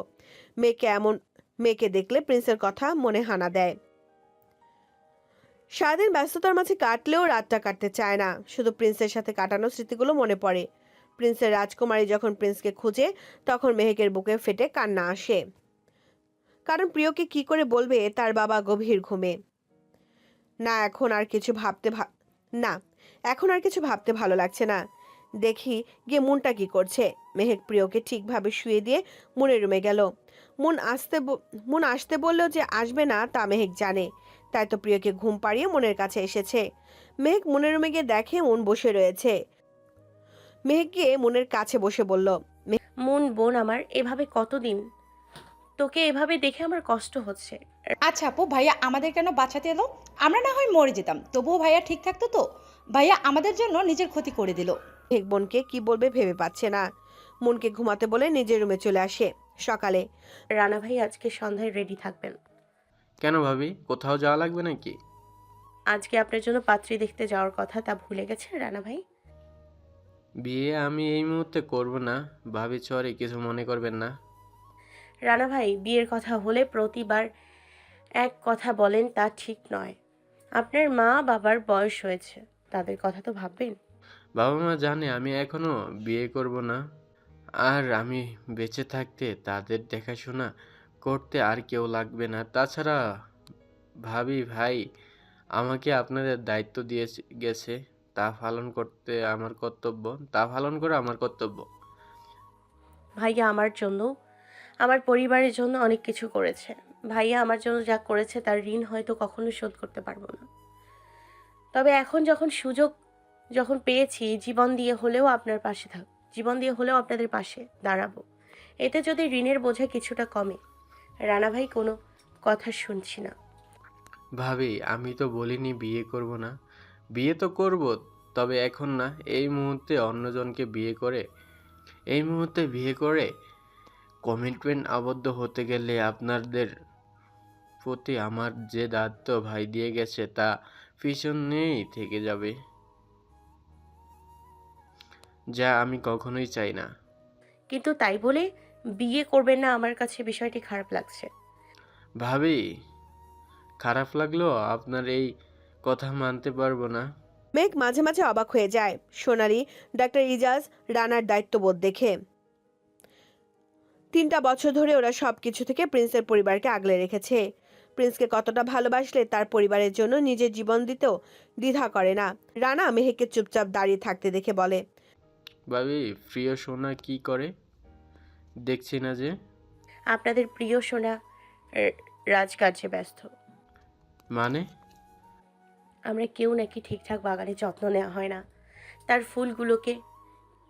মেয়েকে দেখলে প্রিন্সের কথা মনে হানা দেয়। সারাদিন ব্যস্ততার মাঝে কাটলেও রাতটা কাটতে চায় না, শুধু প্রিন্সের সাথে কাটানো স্মৃতিগুলো মনে পড়ে। প্রিন্সের রাজকুমারী যখন প্রিন্সকে খুঁজে, তখন মেহেকের বুকে ফেটে কান্না আসে। কারণ প্রিয়কে কি করে বলবে তার বাবা গভীর ঘুমে। না এখন আর কিছু ভাবতে ভালো লাগছে না। দেখি গিয়ে মুনটা কি করছে। মেহেক প্রিয়কে ঠিকভাবে শুয়ে দিয়ে মুনের রুমে গেল। মুন আসতে বলল যে আসবে না তা মেহেক জানে, তাই তো প্রিয়কে ঘুম পাড়িয়ে মুনের কাছে এসেছে। মেহেক মুনের রুমে গিয়ে দেখে মুন বসে রয়েছে। মেহেক গিয়ে মুনের কাছে বসে বলল, মন বোন আমার, এভাবে কতদিন? তোকে এভাবে দেখে আমার কষ্ট হচ্ছে। আচ্ছা আপু, ভাইয়া আমাদের কেন বাঁচাতে এলো? আমরা না হয় মরে যেতাম, তবুও ভাইয়া ঠিক থাকতো তো? ভাইয়া আমাদের জন্য নিজের ক্ষতি করে দিল। মেহেক বোনকে কি বলবে ভেবে পাচ্ছে না। মুনকে ঘুমাতে বলে নিজের রুমে চলে আসে। সকালে রানা ভাই আজকে সন্ধ্যায় রেডি থাকবেন। কেন ভাবি, কোথাও যাওয়া লাগবে নাকি? আজকে আপনার জন্য পাত্রী দেখতে যাওয়ার কথা, তা ভুলে গেছেন রানা ভাই? বিয়ে আমি এই মুহূর্তে করব না ভাবি, সরি কিছু মনে করবেন না। রানা ভাই, বিয়ের কথা হলে প্রতিবার এক কথা বলেন, তা ঠিক নয়। আপনার মা বাবার বয়স হয়েছে, তাদের কথা তো ভাববেন। বাবা মা জানে আমি এখনো বিয়ে করব না, আর আমি বেঁচে থাকতে তাদের দেখাশোনা করতে আর কেউ লাগবে না। তাছাড়া ভাবি ভাই আমাকে আপনাদের দায়িত্ব দিয়ে গেছে, তা পালন করে আমার কর্তব্য। ভাইয়া আমার জন্য, আমার পরিবারের জন্য অনেক কিছু করেছে। ভাইয়া আমার জন্য যা করেছে তার ঋণ হয়তো কখনো শোধ করতে পারবো না। তবে এখন যখন পেয়েছি, জীবন দিয়ে হলেও আপনাদের পাশে দাঁড়াবো। এতে যদি ঋণের বোঝা কিছুটা কমে। রানা ভাই কোনো কথা শুনছি না। ভাবি আমি তো বলিনি বিয়ে করব না, বিয়ে তো করব, তবে এখন না। এই মুহূর্তে বিয়ে করে কমিটমেন্ট আবদ্ধ হতে গেলে আপনাদের প্রতি আমার যে দায়িত্ব ভাই দিয়ে গেছে তা পিছনেই থেকে যাবে, যা আমি কখনোই চাই না। কিন্তু তাই বলে বিয়ে করবেন না আমার কাছে বিষয়টি খারাপ লাগছে। ভাবি, খারাপ লাগলো আপনার এই কথা মানতে পারবো না। মেঘ মাঝে মাঝে অবাক হয়ে যায় সোনালি ডাক্তার ইজাজ রানার দায়িত্ববোধ দেখে। 3টা বছর ধরে ওরা সবকিছু থেকে প্রিন্সের পরিবারকে আগলে রেখেছে। প্রিন্সকে কতটা ভালোবাসলে তার পরিবারের জন্য নিজের জীবন দিতেও দ্বিধা করে না। রানা মেহেককে চুপচাপ দাঁড়িয়ে থাকতে দেখে বলে, ভাবি, প্রিয় সোনা কি করে দেখছি না যে? আপনাদের প্রিয় সোনা রাজকার্যে ব্যস্ত। মানে? আমরা কেউ নাকি ঠিকঠাক বাগানে যত্ন নেওয়া হয় না, তার ফুলগুলোকে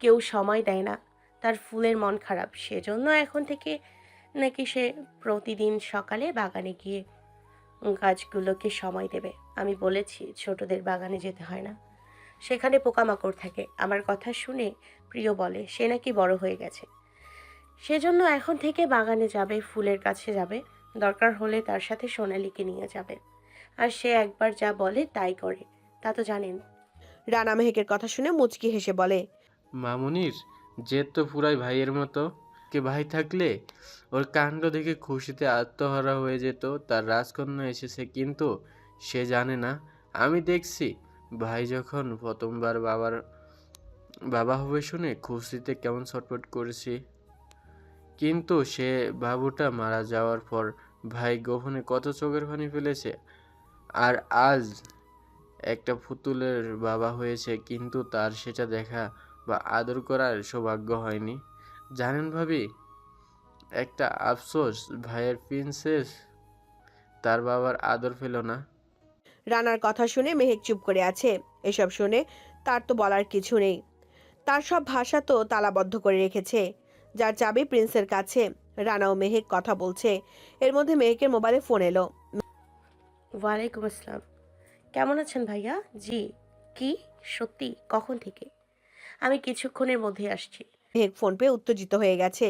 কেউ সময় দেয় না, তার ফুলের মন খারাপ, সেজন্য এখন থেকে নাকি সে প্রতিদিন সকালে বাগানে গিয়ে গাছগুলোকে সময় দেবে। আমি বলেছি ছোটদের বাগানে যেতে হয় না, সেখানে পোকামাকড় থাকে। আমার কথা শুনে প্রিয় বলে সে নাকি বড় হয়ে গেছে, সেজন্য এখন থেকে বাগানে যাবে, ফুলের কাছে যাবে, দরকার হলে তার সাথে সোনালীকে নিয়ে যাবে। আর সে একবার যা বলে তাই করে, তা তো জানেন। রানা মেহেকের কথা শুনে মুচকি হেসে বলে, মামুনির জেদ তো পুরাই ভাইয়ের মতো। কে ভাই থাকলে ওর কাণ্ড দেখে খুশিতে আত্মহারা হয়ে যেত। তার রাজকন্যা এসেছে, কিন্তু সে জানে না আমি দেখছি। ভাই যখন প্রথমবার বাবা হবে শুনে খুশিতে কেমন ছটফট করেছি, কিন্তু সে বাবুটা মারা যাওয়ার পর ভাই গোপনে কত চোখের পানি ফেলেছে। আর আজ একটা পুতুলের বাবা হয়েছে, কিন্তু তার সেটা দেখা বা আদর করার সৌভাগ্য হয়নি। জানেন ভাবি, একটা আফসোস, ভাইয়ের প্রিন্সেস তার বাবার আদর পেল না। রানার কথা শুনে মেহেক চুপ করে আছে। এসব শুনে তার তো বলার কিছু নেই, তার সব ভাষা তো তালাবদ্ধ করে রেখেছে, যার চাবি প্রিন্সের কাছে। রানা ও মেহেক কথা বলছে, এর মধ্যে মেহেকের মোবাইলে ফোন এলো। ওয়ালাইকুম আসসালাম, কেমন আছেন ভাইয়া? জি। কি সত্যি? কখন থেকে? আমি কিছুক্ষণের মধ্যে আসছি। মেহেক ফোন পেয়ে উত্তেজিত হয়ে গেছে,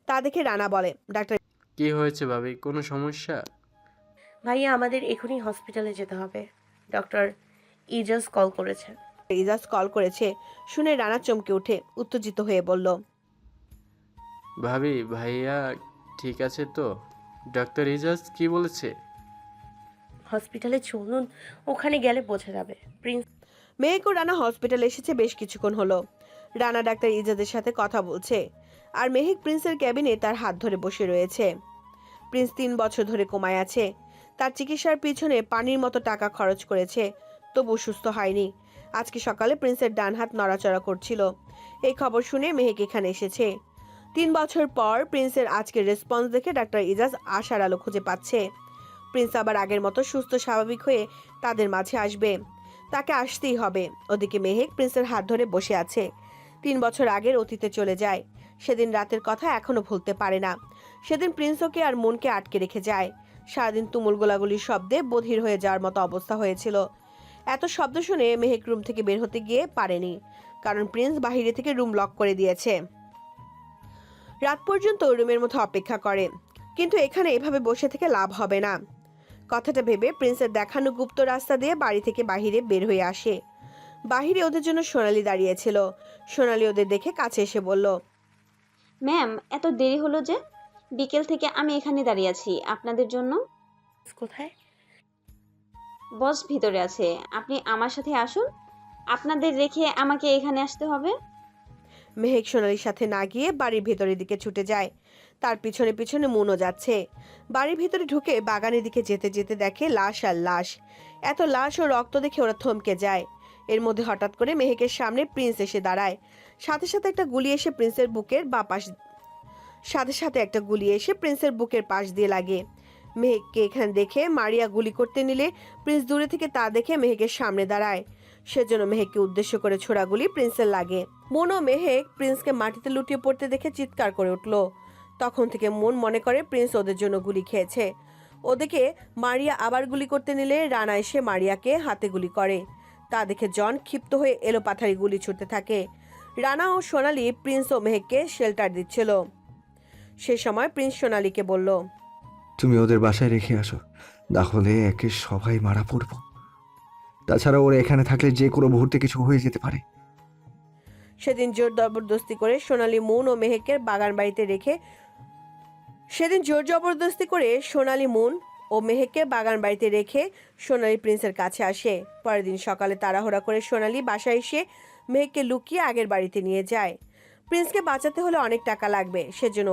তা দেখে রানা বলে, ডাক্তার কি হয়েছে ভাবি, কোনো সমস্যা? ভাইয়া আমাদের এখনই হসপিটালে যেতে হবে, ডক্টর ইজাজ কল করেছে। ইজাজ কল করেছে শুনে রানা চমকে উঠে উত্তেজিত হয়ে বলল, ভাবি, ভাইয়া ঠিক আছে তো? ডক্টর ইজাজ কি বলেছে? হসপিটালে চলুন, ওখানে গেলে বোঝা যাবে। প্রিন্স মেহেক ও রানা হসপিটালে এসেছে বেশ কিছুক্ষণ হলো। রানা ডাক্তার ইজাজের সাথে কথা বলছে, আর মেহেক প্রিন্সের ক্যাবিনে তার হাত ধরে বসে রয়েছে। প্রিন্স 3 বছর ধরে কোমায় আছে, তার চিকিৎসার পিছনে পানির মতো টাকা খরচ করেছে, তবু সুস্থ হয়নি। আজকে সকালে প্রিন্সের ডান হাত নড়াচড়া করছিল। এই খবর শুনে মেহেক এখানে এসেছে। 3 বছর পর প্রিন্সের আজকের রেসপন্স দেখে ডাক্তার ইজাজ আশার আলো খুঁজে পাচ্ছে। প্রিন্স আবার আগের মতো সুস্থ স্বাভাবিক হয়ে তাদের মাঝে আসবে, তাকে আসতেই হবে। ওদিকে মেহেক প্রিন্সের হাত ধরে বসে আছে। 3 বছর আগের অতীতে চলে যায়। সেদিন রাতের কথা এখনো ভুলতে পারে না। সেদিন প্রিন্স ওকে আর মনকে আটকে রেখে যায়। সারাদিন তুমুল গোলাগুলির শব্দে বধির হয়ে যাওয়ার মতো অবস্থা হয়েছিল। এত শব্দ শুনে মেহেক রুম থেকে বের হতে গিয়ে পারেনি, কারণ প্রিন্স বাহিরে থেকে রুম লক করে দিয়েছে। রাত পর্যন্ত রুমের মধ্যে অপেক্ষা করে, কিন্তু এখানে এভাবে বসে থেকে লাভ হবে না। কথাটা ভেবে প্রিন্সের দেখানো গুপ্ত রাস্তা দিয়ে বাড়ি থেকে বাহিরে বের হয়ে আসে। বাহিরে ওদের জন্য সোনালি দাঁড়িয়েছিল। সোনালি ওদের দেখে কাছে এসে বলল, ম্যাম, এত দেরি হলো যে? বিকেল থেকে আমি এখানে দাঁড়িয়ে আছি আপনাদের জন্য। কোথায়? বস ভিতরে আছে, আপনি আমার সাথে আসুন। আপনাদের রেখে আমাকে এখানে আসতে হবে? মেহেক সোনালির সাথে না গিয়ে বাড়ির ভেতরের দিকে ছুটে যায়। তার পিছনে পিছনে মুনও যাচ্ছে। বাড়ির ভেতরে ঢুকে বাগানের দিকে যেতে যেতে দেখে লাশ আর লাশ। এত লাশ ও রক্ত দেখে ওরা থমকে যায়। এর মধ্যে হঠাৎ করে মেহেকের সামনে প্রিন্স এসে দাঁড়ায়। সাথে সাথে একটা গুলি এসে প্রিন্সের বুকের পাশ দিয়ে লাগে। মেহেককে এখানে দেখে মারিয়া গুলি করতে নিলে প্রিন্স দূরে থেকে তা দেখে মেহেকের সামনে দাঁড়ায়। সেজন্য মেহেককে উদ্দেশ্য করে ছোড়া গুলি প্রিন্সের লাগে। মন ও মেহেক প্রিন্সকে মাটিতে লুটিয়ে পড়তে দেখে চিৎকার করে উঠল। তখন থেকে মন মনে করে প্রিন্স ওদের জন্য গুলি খেয়েছে। ওদিকে মারিয়া আবার গুলি করতে নিলে রানা এসে মারিয়াকে হাতে গুলি করে। তা দেখে জন ক্ষিপ্ত হয়ে এলোপাথারি গুলি ছুটতে থাকে। রানা ও সোনালি প্রিন্স ও মেহেককে শেল্টার দিচ্ছিল। সে সময় প্রিন্স সোনালিকে বলল, তুমি ওদের বাসায় রেখে আসো, তাহলে একে সবাই মারা পড়ব। তাছাড়া ওরা এখানে থাকলে যে কোনো মুহূর্তে কিছু হয়ে যেতে পারে। সেদিন জোর জবরদস্তি করে সোনালি মুন ও মেহেকের বাগান বাড়িতে রেখে সেদিন জোর জবরদস্তি করে সোনালী মুন ও মেহেককে বাগান বাড়িতে রেখে সোনালী প্রিন্সের কাছে আসে। পরের দিন সকালে তাড়াহুড়া করে সোনালী বাসায় এসে মেহেককে লুকিয়ে আগের বাড়িতে নিয়ে যায়। প্রিন্সকে বাঁচাতে হলে অনেক টাকা লাগবে, সেজন্য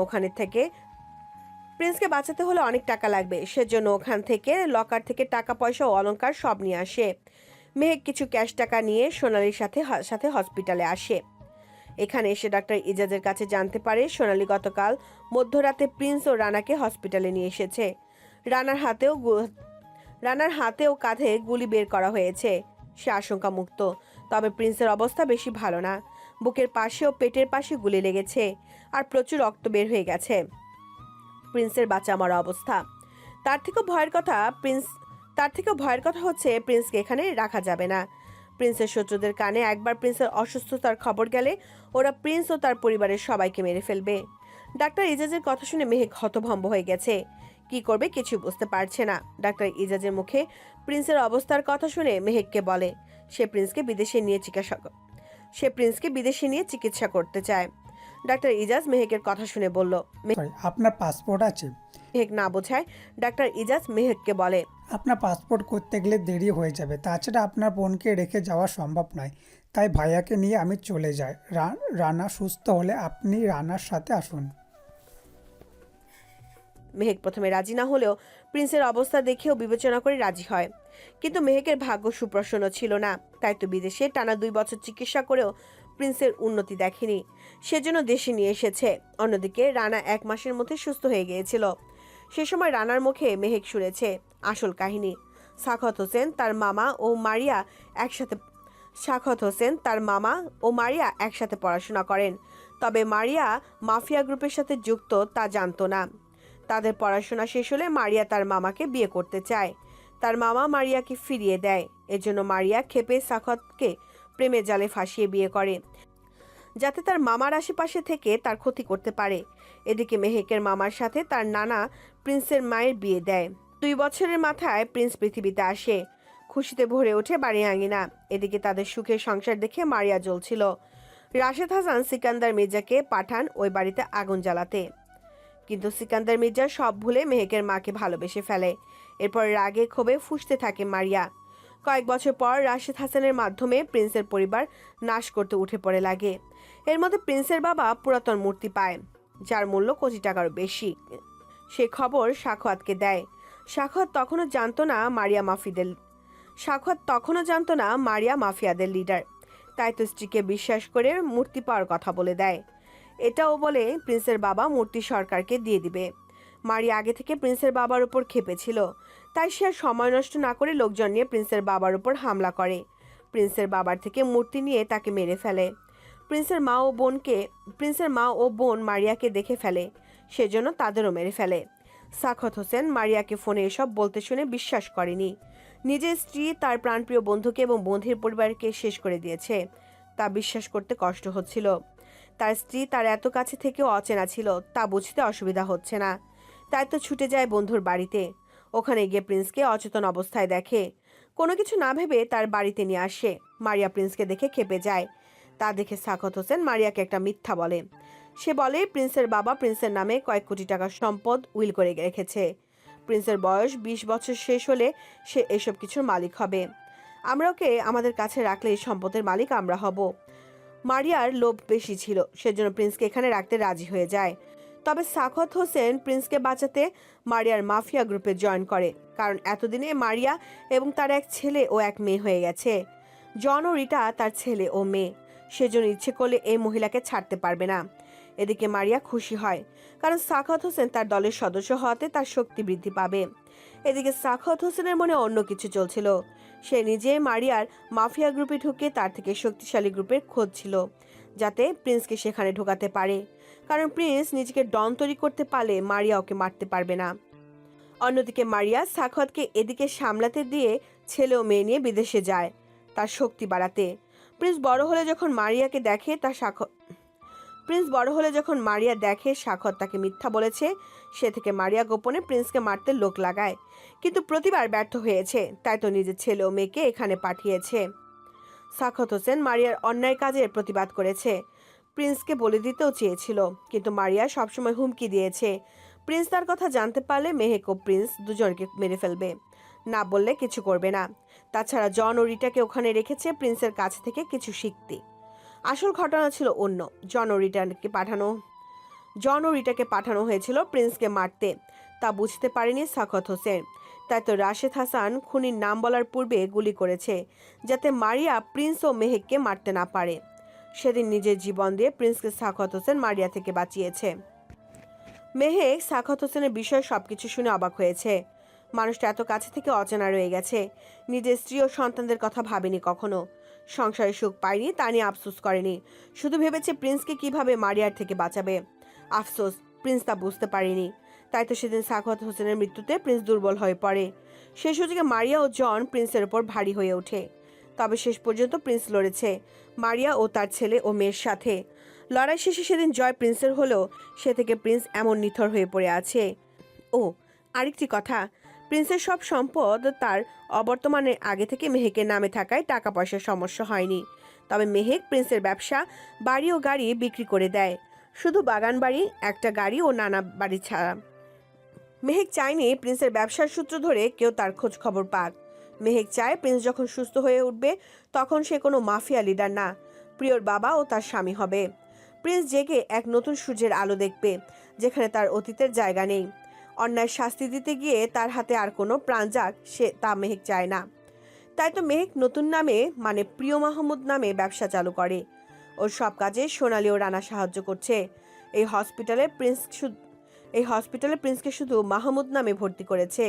ওখান থেকে লকার থেকে টাকা পয়সা ও অলংকার সব নিয়ে আসে। মেহেক কিছু ক্যাশ টাকা নিয়ে সোনালীর সাথে হসপিটালে আসে। এখানে এসে ডাক্তার ইজাজের কাছে জানতে পারে সোনালী গতকাল মধ্যরাতে প্রিন্স ও রানাকে হসপিটালে নিয়ে এসেছে। রানার হাতে ও কাঁধে গুলি বের করা হয়েছে। সে আশঙ্কা মুক্ত, তবে প্রিন্সের অবস্থা বেশি ভালো না। বুকের পাশে ও পেটের পাশে গুলি লেগেছে আর প্রচুর রক্ত বের হয়ে গেছে। প্রিন্সের বাঁচা মরা অবস্থা। তার থেকেও ভয়ের কথা হচ্ছে প্রিন্সকে এখানে রাখা যাবে না। প্রিন্সের শত্রুদের কানে একবার প্রিন্সের অসুস্থতার খবর গেলে ওরা প্রিন্স ও তার পরিবারের সবাইকে মেরে ফেলবে। ডাক্তার ইজাজের কথা শুনে মেহেক হতভম্ব হয়ে গেছে। কি করবে কিছু বুঝতে পারছে না। ডাক্তার ইজাজের মুখে প্রিন্সের অবস্থার কথা শুনে মেহেককে বলে সে প্রিন্সকে বিদেশে নিয়ে চিকিৎসা করতে চায়। ডাক্তার ইজাজ মেহেকের কথা শুনে বলল। আপনার পাসপোর্ট আছে? মেহেক না বোঝায় ডাক্তার ইজাজ মেহেককে বলে, আপনার পাসপোর্ট করতে গেলে দেরি হয়ে যাবে, তাছাড়া আপনার বোনকে রেখে যাওয়া সম্ভব নয়। তাই ভাইয়াকে নিয়ে আমি চলে যাই। রানা সুস্থ হলে আপনি রানার সাথে আসুন। মেহেক প্রথমে রাজি না হলেও প্রিন্সের অবস্থা দেখেও বিবেচনা করে রাজি হয়। কিন্তু মেহেকের ভাগ্য সুপ্রসন্ন ছিল না। তাই তো বিদেশে টানা 2 বছর চিকিৎসা করেও প্রিন্সের উন্নতি দেখেনি, সেজন্য দেশে নিয়ে এসেছে। অন্যদিকে রানা 1 মাসের মধ্যে সুস্থ হয়ে গিয়েছিল। সে সময় রানার মুখে মেহেক শুনেছে আসল কাহিনী। সাখাওয়াত হোসেন তার মামা ও মারিয়া একসাথে পড়াশোনা করেন, তবে মারিয়া মাফিয়া গ্রুপের সাথে যুক্ত তা জানতো না। তাদের পড়াশোনা শেষ হলে মারিয়া তার মামাকে বিয়ে করতে চায়। তার মামা মারিয়াকে ফিরিয়ে দেয়। এজন্য মারিয়া ক্ষেপে সাখাওয়াতকে প্রেমের জালে ফাঁসিয়ে বিয়ে করে, যাতে তার মামার আশেপাশে থেকে তার ক্ষতি করতে পারে। এদিকে মেহেকের মামার সাথে তার নানা প্রিন্সের মায়ের বিয়ে দেয়। 2 বছরের মাথায় প্রিন্স পৃথিবীতে আসে। খুশিতে ভরে ওঠে বাড়ি আঙিনা। এদিকে তাদের সুখের সংসার দেখে মারিয়া জ্বলছিল। রাশেদ হাসান সিকান্দার মির্জাকে পাঠান ওই বাড়িতে আগুন জ্বালাতে, কিন্তু সিকান্দার মির্জা সব ভুলে মেহেকের মাকে ভালোবেসে ফেলে। এরপর রাগে ক্ষোভে ফুঁসতে থাকে মারিয়া। কয়েক বছর পর রাশেদ হাসানের মাধ্যমে প্রিন্সের পরিবার নাশ করতে উঠে পড়ে লাগে। এর মধ্যে প্রিন্সের বাবা পুরাতন মূর্তি পায়, যার মূল্য কোটি টাকারও বেশি। সে খবর সাখাওয়াতকে দেয়। সাখাওয়াত তখনও জানতো না মারিয়া মাফিয়াদের লিডার। তাই তো স্ত্রীকে বিশ্বাস করে মূর্তি পাওয়ার কথা বলে দেয়। এটাও বলে প্রিন্সের বাবা মূর্তি সরকারকে দিয়ে দিবে। মারিয়া আগে থেকে প্রিন্সের বাবার উপর ক্ষেপেছিল, তাই সে আর সময় নষ্ট না করে লোকজন নিয়ে প্রিন্সের বাবার উপর হামলা করে। প্রিন্সের বাবার থেকে মূর্তি নিয়ে তাকে মেরে ফেলে। প্রিন্সের মা ও বোন মারিয়াকে দেখে ফেলে, সেজন্য তাদেরও মেরে ফেলে। সাখাওয়াত হোসেন মারিয়াকে ফোনে এসব বলতে শুনে বিশ্বাস করেনি। নিজের স্ত্রী তার প্রাণপ্রিয় বন্ধুকে এবং বন্ধুর পরিবারকে শেষ করে দিয়েছে, তা বিশ্বাস করতে কষ্ট হচ্ছিল। তার স্ত্রী তার এত কাছে থেকেও অচেনা ছিল, তা বুঝতে অসুবিধা হচ্ছে না। তাই তো ছুটে যায় বন্ধুর বাড়িতে। ওখানে গিয়ে প্রিন্সকে অচেতন অবস্থায় দেখে। কোনো কিছু না ভেবে তার বাড়িতে নিয়ে আসে। মারিয়া প্রিন্সকে দেখে ক্ষেপে যায়। তা দেখে সাখাওয়াত হোসেন মারিয়াকে একটা মিথ্যা বলে। সে বলে প্রিন্সের বাবা প্রিন্সের নামে কয়েক কোটি টাকার সম্পদ উইল করে রেখেছে। প্রিন্সের বয়স 20 বছর শেষ হলে সে এসব কিছুর মালিক হবে। আমরা ওকে আমাদের কাছে রাখলে এই সম্পদের মালিক আমরা হব। মারিয়ার লোভ বেশি ছিল, সেজন্য প্রিন্সকে এখানে রাখতে রাজি হয়ে যায়। তবে সাখাওয়াত হোসেন প্রিন্সকে বাঁচাতে মারিয়ার মাফিয়া গ্রুপে জয়েন করে, কারণ এতদিনে মারিয়া এবং তার এক ছেলে ও এক মেয়ে হয়ে গেছে। জন ও রিটা তার ছেলে ও মেয়ে, সেজন্য ইচ্ছে করলে এই মহিলাকে ছাড়তে পারবে না। এদিকে মারিয়া খুশি হয়, কারণ সাখাওয়াত হোসেন তার দলের সদস্য হওয়াতে তার শক্তি বৃদ্ধি পাবে। এদিকে সাখাওয়াত হোসেনের মনে অন্য কিছু চলছিল। সে নিজে মারিয়ার মাফিয়া গ্রুপে ঢুকে তার থেকে শক্তিশালী গ্রুপের খোঁজ ছিল, যাতে প্রিন্সকে সেখানে ঢোকাতে পারে। কারণ প্রিন্স নিজেকে ডন তৈরি করতে পারলে মারিয়া ওকে মারতে পারবে না। অন্যদিকে মারিয়া সাখাওয়াতকে এদিকে সামলাতে দিয়ে ছেলে ও মেয়ে নিয়ে বিদেশে যায় তার শক্তি বাড়াতে। প্রিন্স বড় হলে যখন মারিয়া দেখে সাখাওয়াত তাকে মিথ্যা বলেছে, সে থেকে মারিয়া গোপনে প্রিন্সকে মারতে লোক লাগায়, কিন্তু প্রতিবার ব্যর্থ হয়েছে। তাই তো নিজের ছেলে ও মেয়েকে এখানে পাঠিয়েছে। সাখাওয়াত হোসেন মারিয়ার অন্যায় কাজের প্রতিবাদ করেছে। প্রিন্সকে বলে দিতেও চেয়েছিল, কিন্তু মারিয়া সবসময় হুমকি দিয়েছে প্রিন্স তার কথা জানতে পারলে মেহেক ও প্রিন্স দুজনকে মেরে ফেলবে, না বললে কিছু করবে না। তাছাড়া জন ও রিটাকে ওখানে রেখেছে প্রিন্সের কাছ থেকে কিছু শিখতে। আসল ঘটনা ছিল অন্য। জন ও রিটাকে পাঠানো হয়েছিল প্রিন্সকে মারতে, তা বুঝতে পারেনি সাখত হোসেন। তাই তো রাশেদ হাসান খুনির নাম বলার পূর্বে গুলি করেছে, যাতে মারিয়া প্রিন্স ও মেহেককে মারতে না পারে। সেদিন নিজের জীবন দিয়ে প্রিন্সকে সাখত হোসেন মারিয়া থেকে বাঁচিয়েছে। মেহেক সাখত হোসেনের বিষয়ে সবকিছু শুনে অবাক হয়েছে। মানুষটা এত কাছে থেকে অচেনা রয়ে গেছে। নিজের স্ত্রী ও সন্তানদের কথা ভাবেনি কখনো। সংসারে সুখ পায়নি তা নিয়ে আফসোস করেনি, শুধু ভেবেছে প্রিন্সকে কিভাবে মারিয়ার থেকে বাঁচাবে। আফসোস, প্রিন্স তা বুঝতে পারেনি। তাই তো সেদিন সাখত হোসেনের মৃত্যুতে প্রিন্স দুর্বল হয়ে পড়ে। সেই সুযোগে মারিয়া ও জন প্রিন্সের ওপর ভারী হয়ে ওঠে। তবে শেষ পর্যন্ত প্রিন্স লড়েছে মারিয়া ও তার ছেলে ও মেয়ের সাথে। লড়াই শেষে সেদিন জয় প্রিন্সের হলো, সে থেকে প্রিন্স এমন নিথর হয়ে পড়ে আছে। ও আরেকটি কথা, প্রিন্সের সব সম্পদ তার অবর্তমানের আগে থেকে মেহেকের নামে থাকায় টাকা পয়সার সমস্যা হয়নি। তবে মেহেক প্রিন্সের ব্যবসা, বাড়ি ও গাড়ি বিক্রি করে দেয়, শুধু বাগান বাড়ি, একটা গাড়ি ও নানা বাড়ি ছাড়া। মেহেক চায়নি প্রিন্সের ব্যবসার সূত্র ধরে কেউ তার খোঁজ খবর পাক। মেহেক চায় প্রিন্স যখন সুস্থ হয়ে উঠবে তখন সে কোনো মাফিয়া লিডার না, প্রিয়র বাবা ও তার স্বামী হবে। প্রিন্স জেগে এক নতুন সূর্যের আলো দেখবে, যেখানে তার অতীতের জায়গা নেই। অন্যায় শাস্তি দিতে গিয়ে তার হাতে আর কোনো প্রাণ যাক, সে তা মেহেক চায় না। তাই তো মেহেক নতুন নামে, মানে প্রিয় মাহমুদ নামে ব্যবসা চালু করে। ওর সব কাজে সোনালি ও রানা সাহায্য করছে। এই হসপিটালে প্রিন্সকে শুধু মাহমুদ নামে ভর্তি করেছে,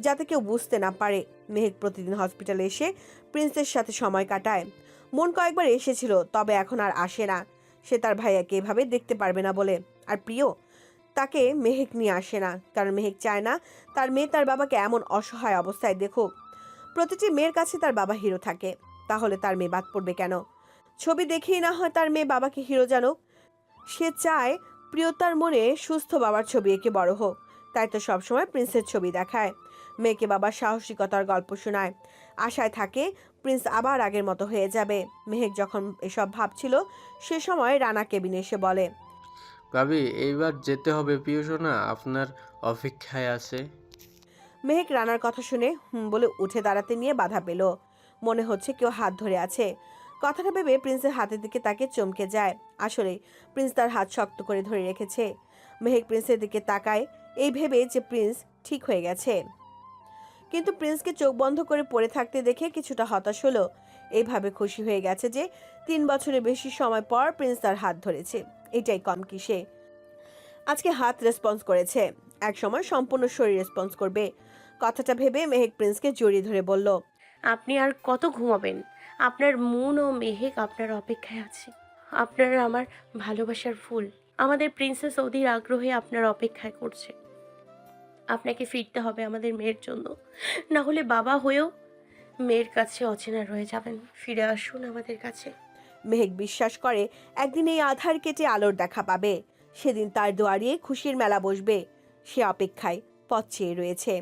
যাতে কেউ বুঝতে না পারে। মেহেক প্রতিদিন হসপিটালে এসে প্রিন্সের সাথে সময় কাটায়। মন কয়েকবার এসেছিল, তবে এখন আর আসে না। সে তার ভাইয়াকে এভাবে দেখতে পারবে না বলে। আর প্রিয়, তাকে মেহেক নিয়ে আসে না, কারণ মেহেক চায় না তার মেয়ে তার বাবাকে এমন অসহায় অবস্থায় দেখুক। প্রতিটি মেয়ের কাছে তার বাবা হিরো থাকে, তাহলে তার মেয়ে বাদ পড়বে কেন? ছবি দেখেই না হয় তার মেয়ে বাবাকে হিরো জানুক। সে চায় প্রিয়তার মনে সুস্থ বাবার ছবি এঁকে বড় হোক। তাই তো সবসময় প্রিন্সের ছবি দেখায়, মেয়েকে বাবার সাহসিকতার গল্প শোনায়। আশায় থাকে প্রিন্স আবার আগের মতো হয়ে যাবে। মেহেক যখন এসব ভাবছিল, সে সময় রানা কেবিনে এসে বলে, ভাবি এইবার যেতে হবে, প্রিয় সোনা আপনার অপেক্ষায় আছে। মেহেক রানার কথা শুনে বলে উঠে দাঁড়াতে নিয়ে বাধা পেল। মনে হচ্ছে কেউ হাত ধরে আছে। কথাটা ভেবে প্রিন্সের হাতের দিকে তাকে চমকে যায়। আসলে প্রিন্স তার হাত শক্ত করে ধরে রেখেছে। মেহেক প্রিন্সের দিকে তাকায়, এই ভেবে যে প্রিন্স ঠিক হয়ে গেছে। কিন্তু প্রিন্সকে চোখ বন্ধ করে পড়ে থাকতে দেখে কিছুটা হতাশ হলো। এইভাবে খুশি হয়ে গেছে যে 3 বছরের বেশি সময় পর প্রিন্স তার হাত ধরেছে, এটাই কম কি সে। আজকে হাত রেসপন্স করেছে, এক সময় সম্পূর্ণ শরীর রেসপন্স করবে। কথাটা ভেবে মেহেক প্রিন্সকে জড়িয়ে ধরে বলল, আপনি আর কত ঘুমাবেন? আপনার মন ও মেহেক আপনার অপেক্ষায় আছে। আপনারা আমার ভালোবাসার ফুল। আমাদের প্রিন্সেস অধীর আগ্রহে আপনার অপেক্ষায় করছে। আপনাকে ফিরতে হবে আমাদের মেয়ের জন্য, না হলে বাবা হয়েও মেয়ের কাছে অচেনা রয়ে যাবেন। ফিরে আসুন আমাদের কাছে। মেহেক বিশ্বাস করে একদিন এই আধার কেটে আলোর দেখা পাবে। সেদিন তার দুয়ারে খুশির মেলা বসবে। সে অপেক্ষায় পথ চেয়ে রয়েছে।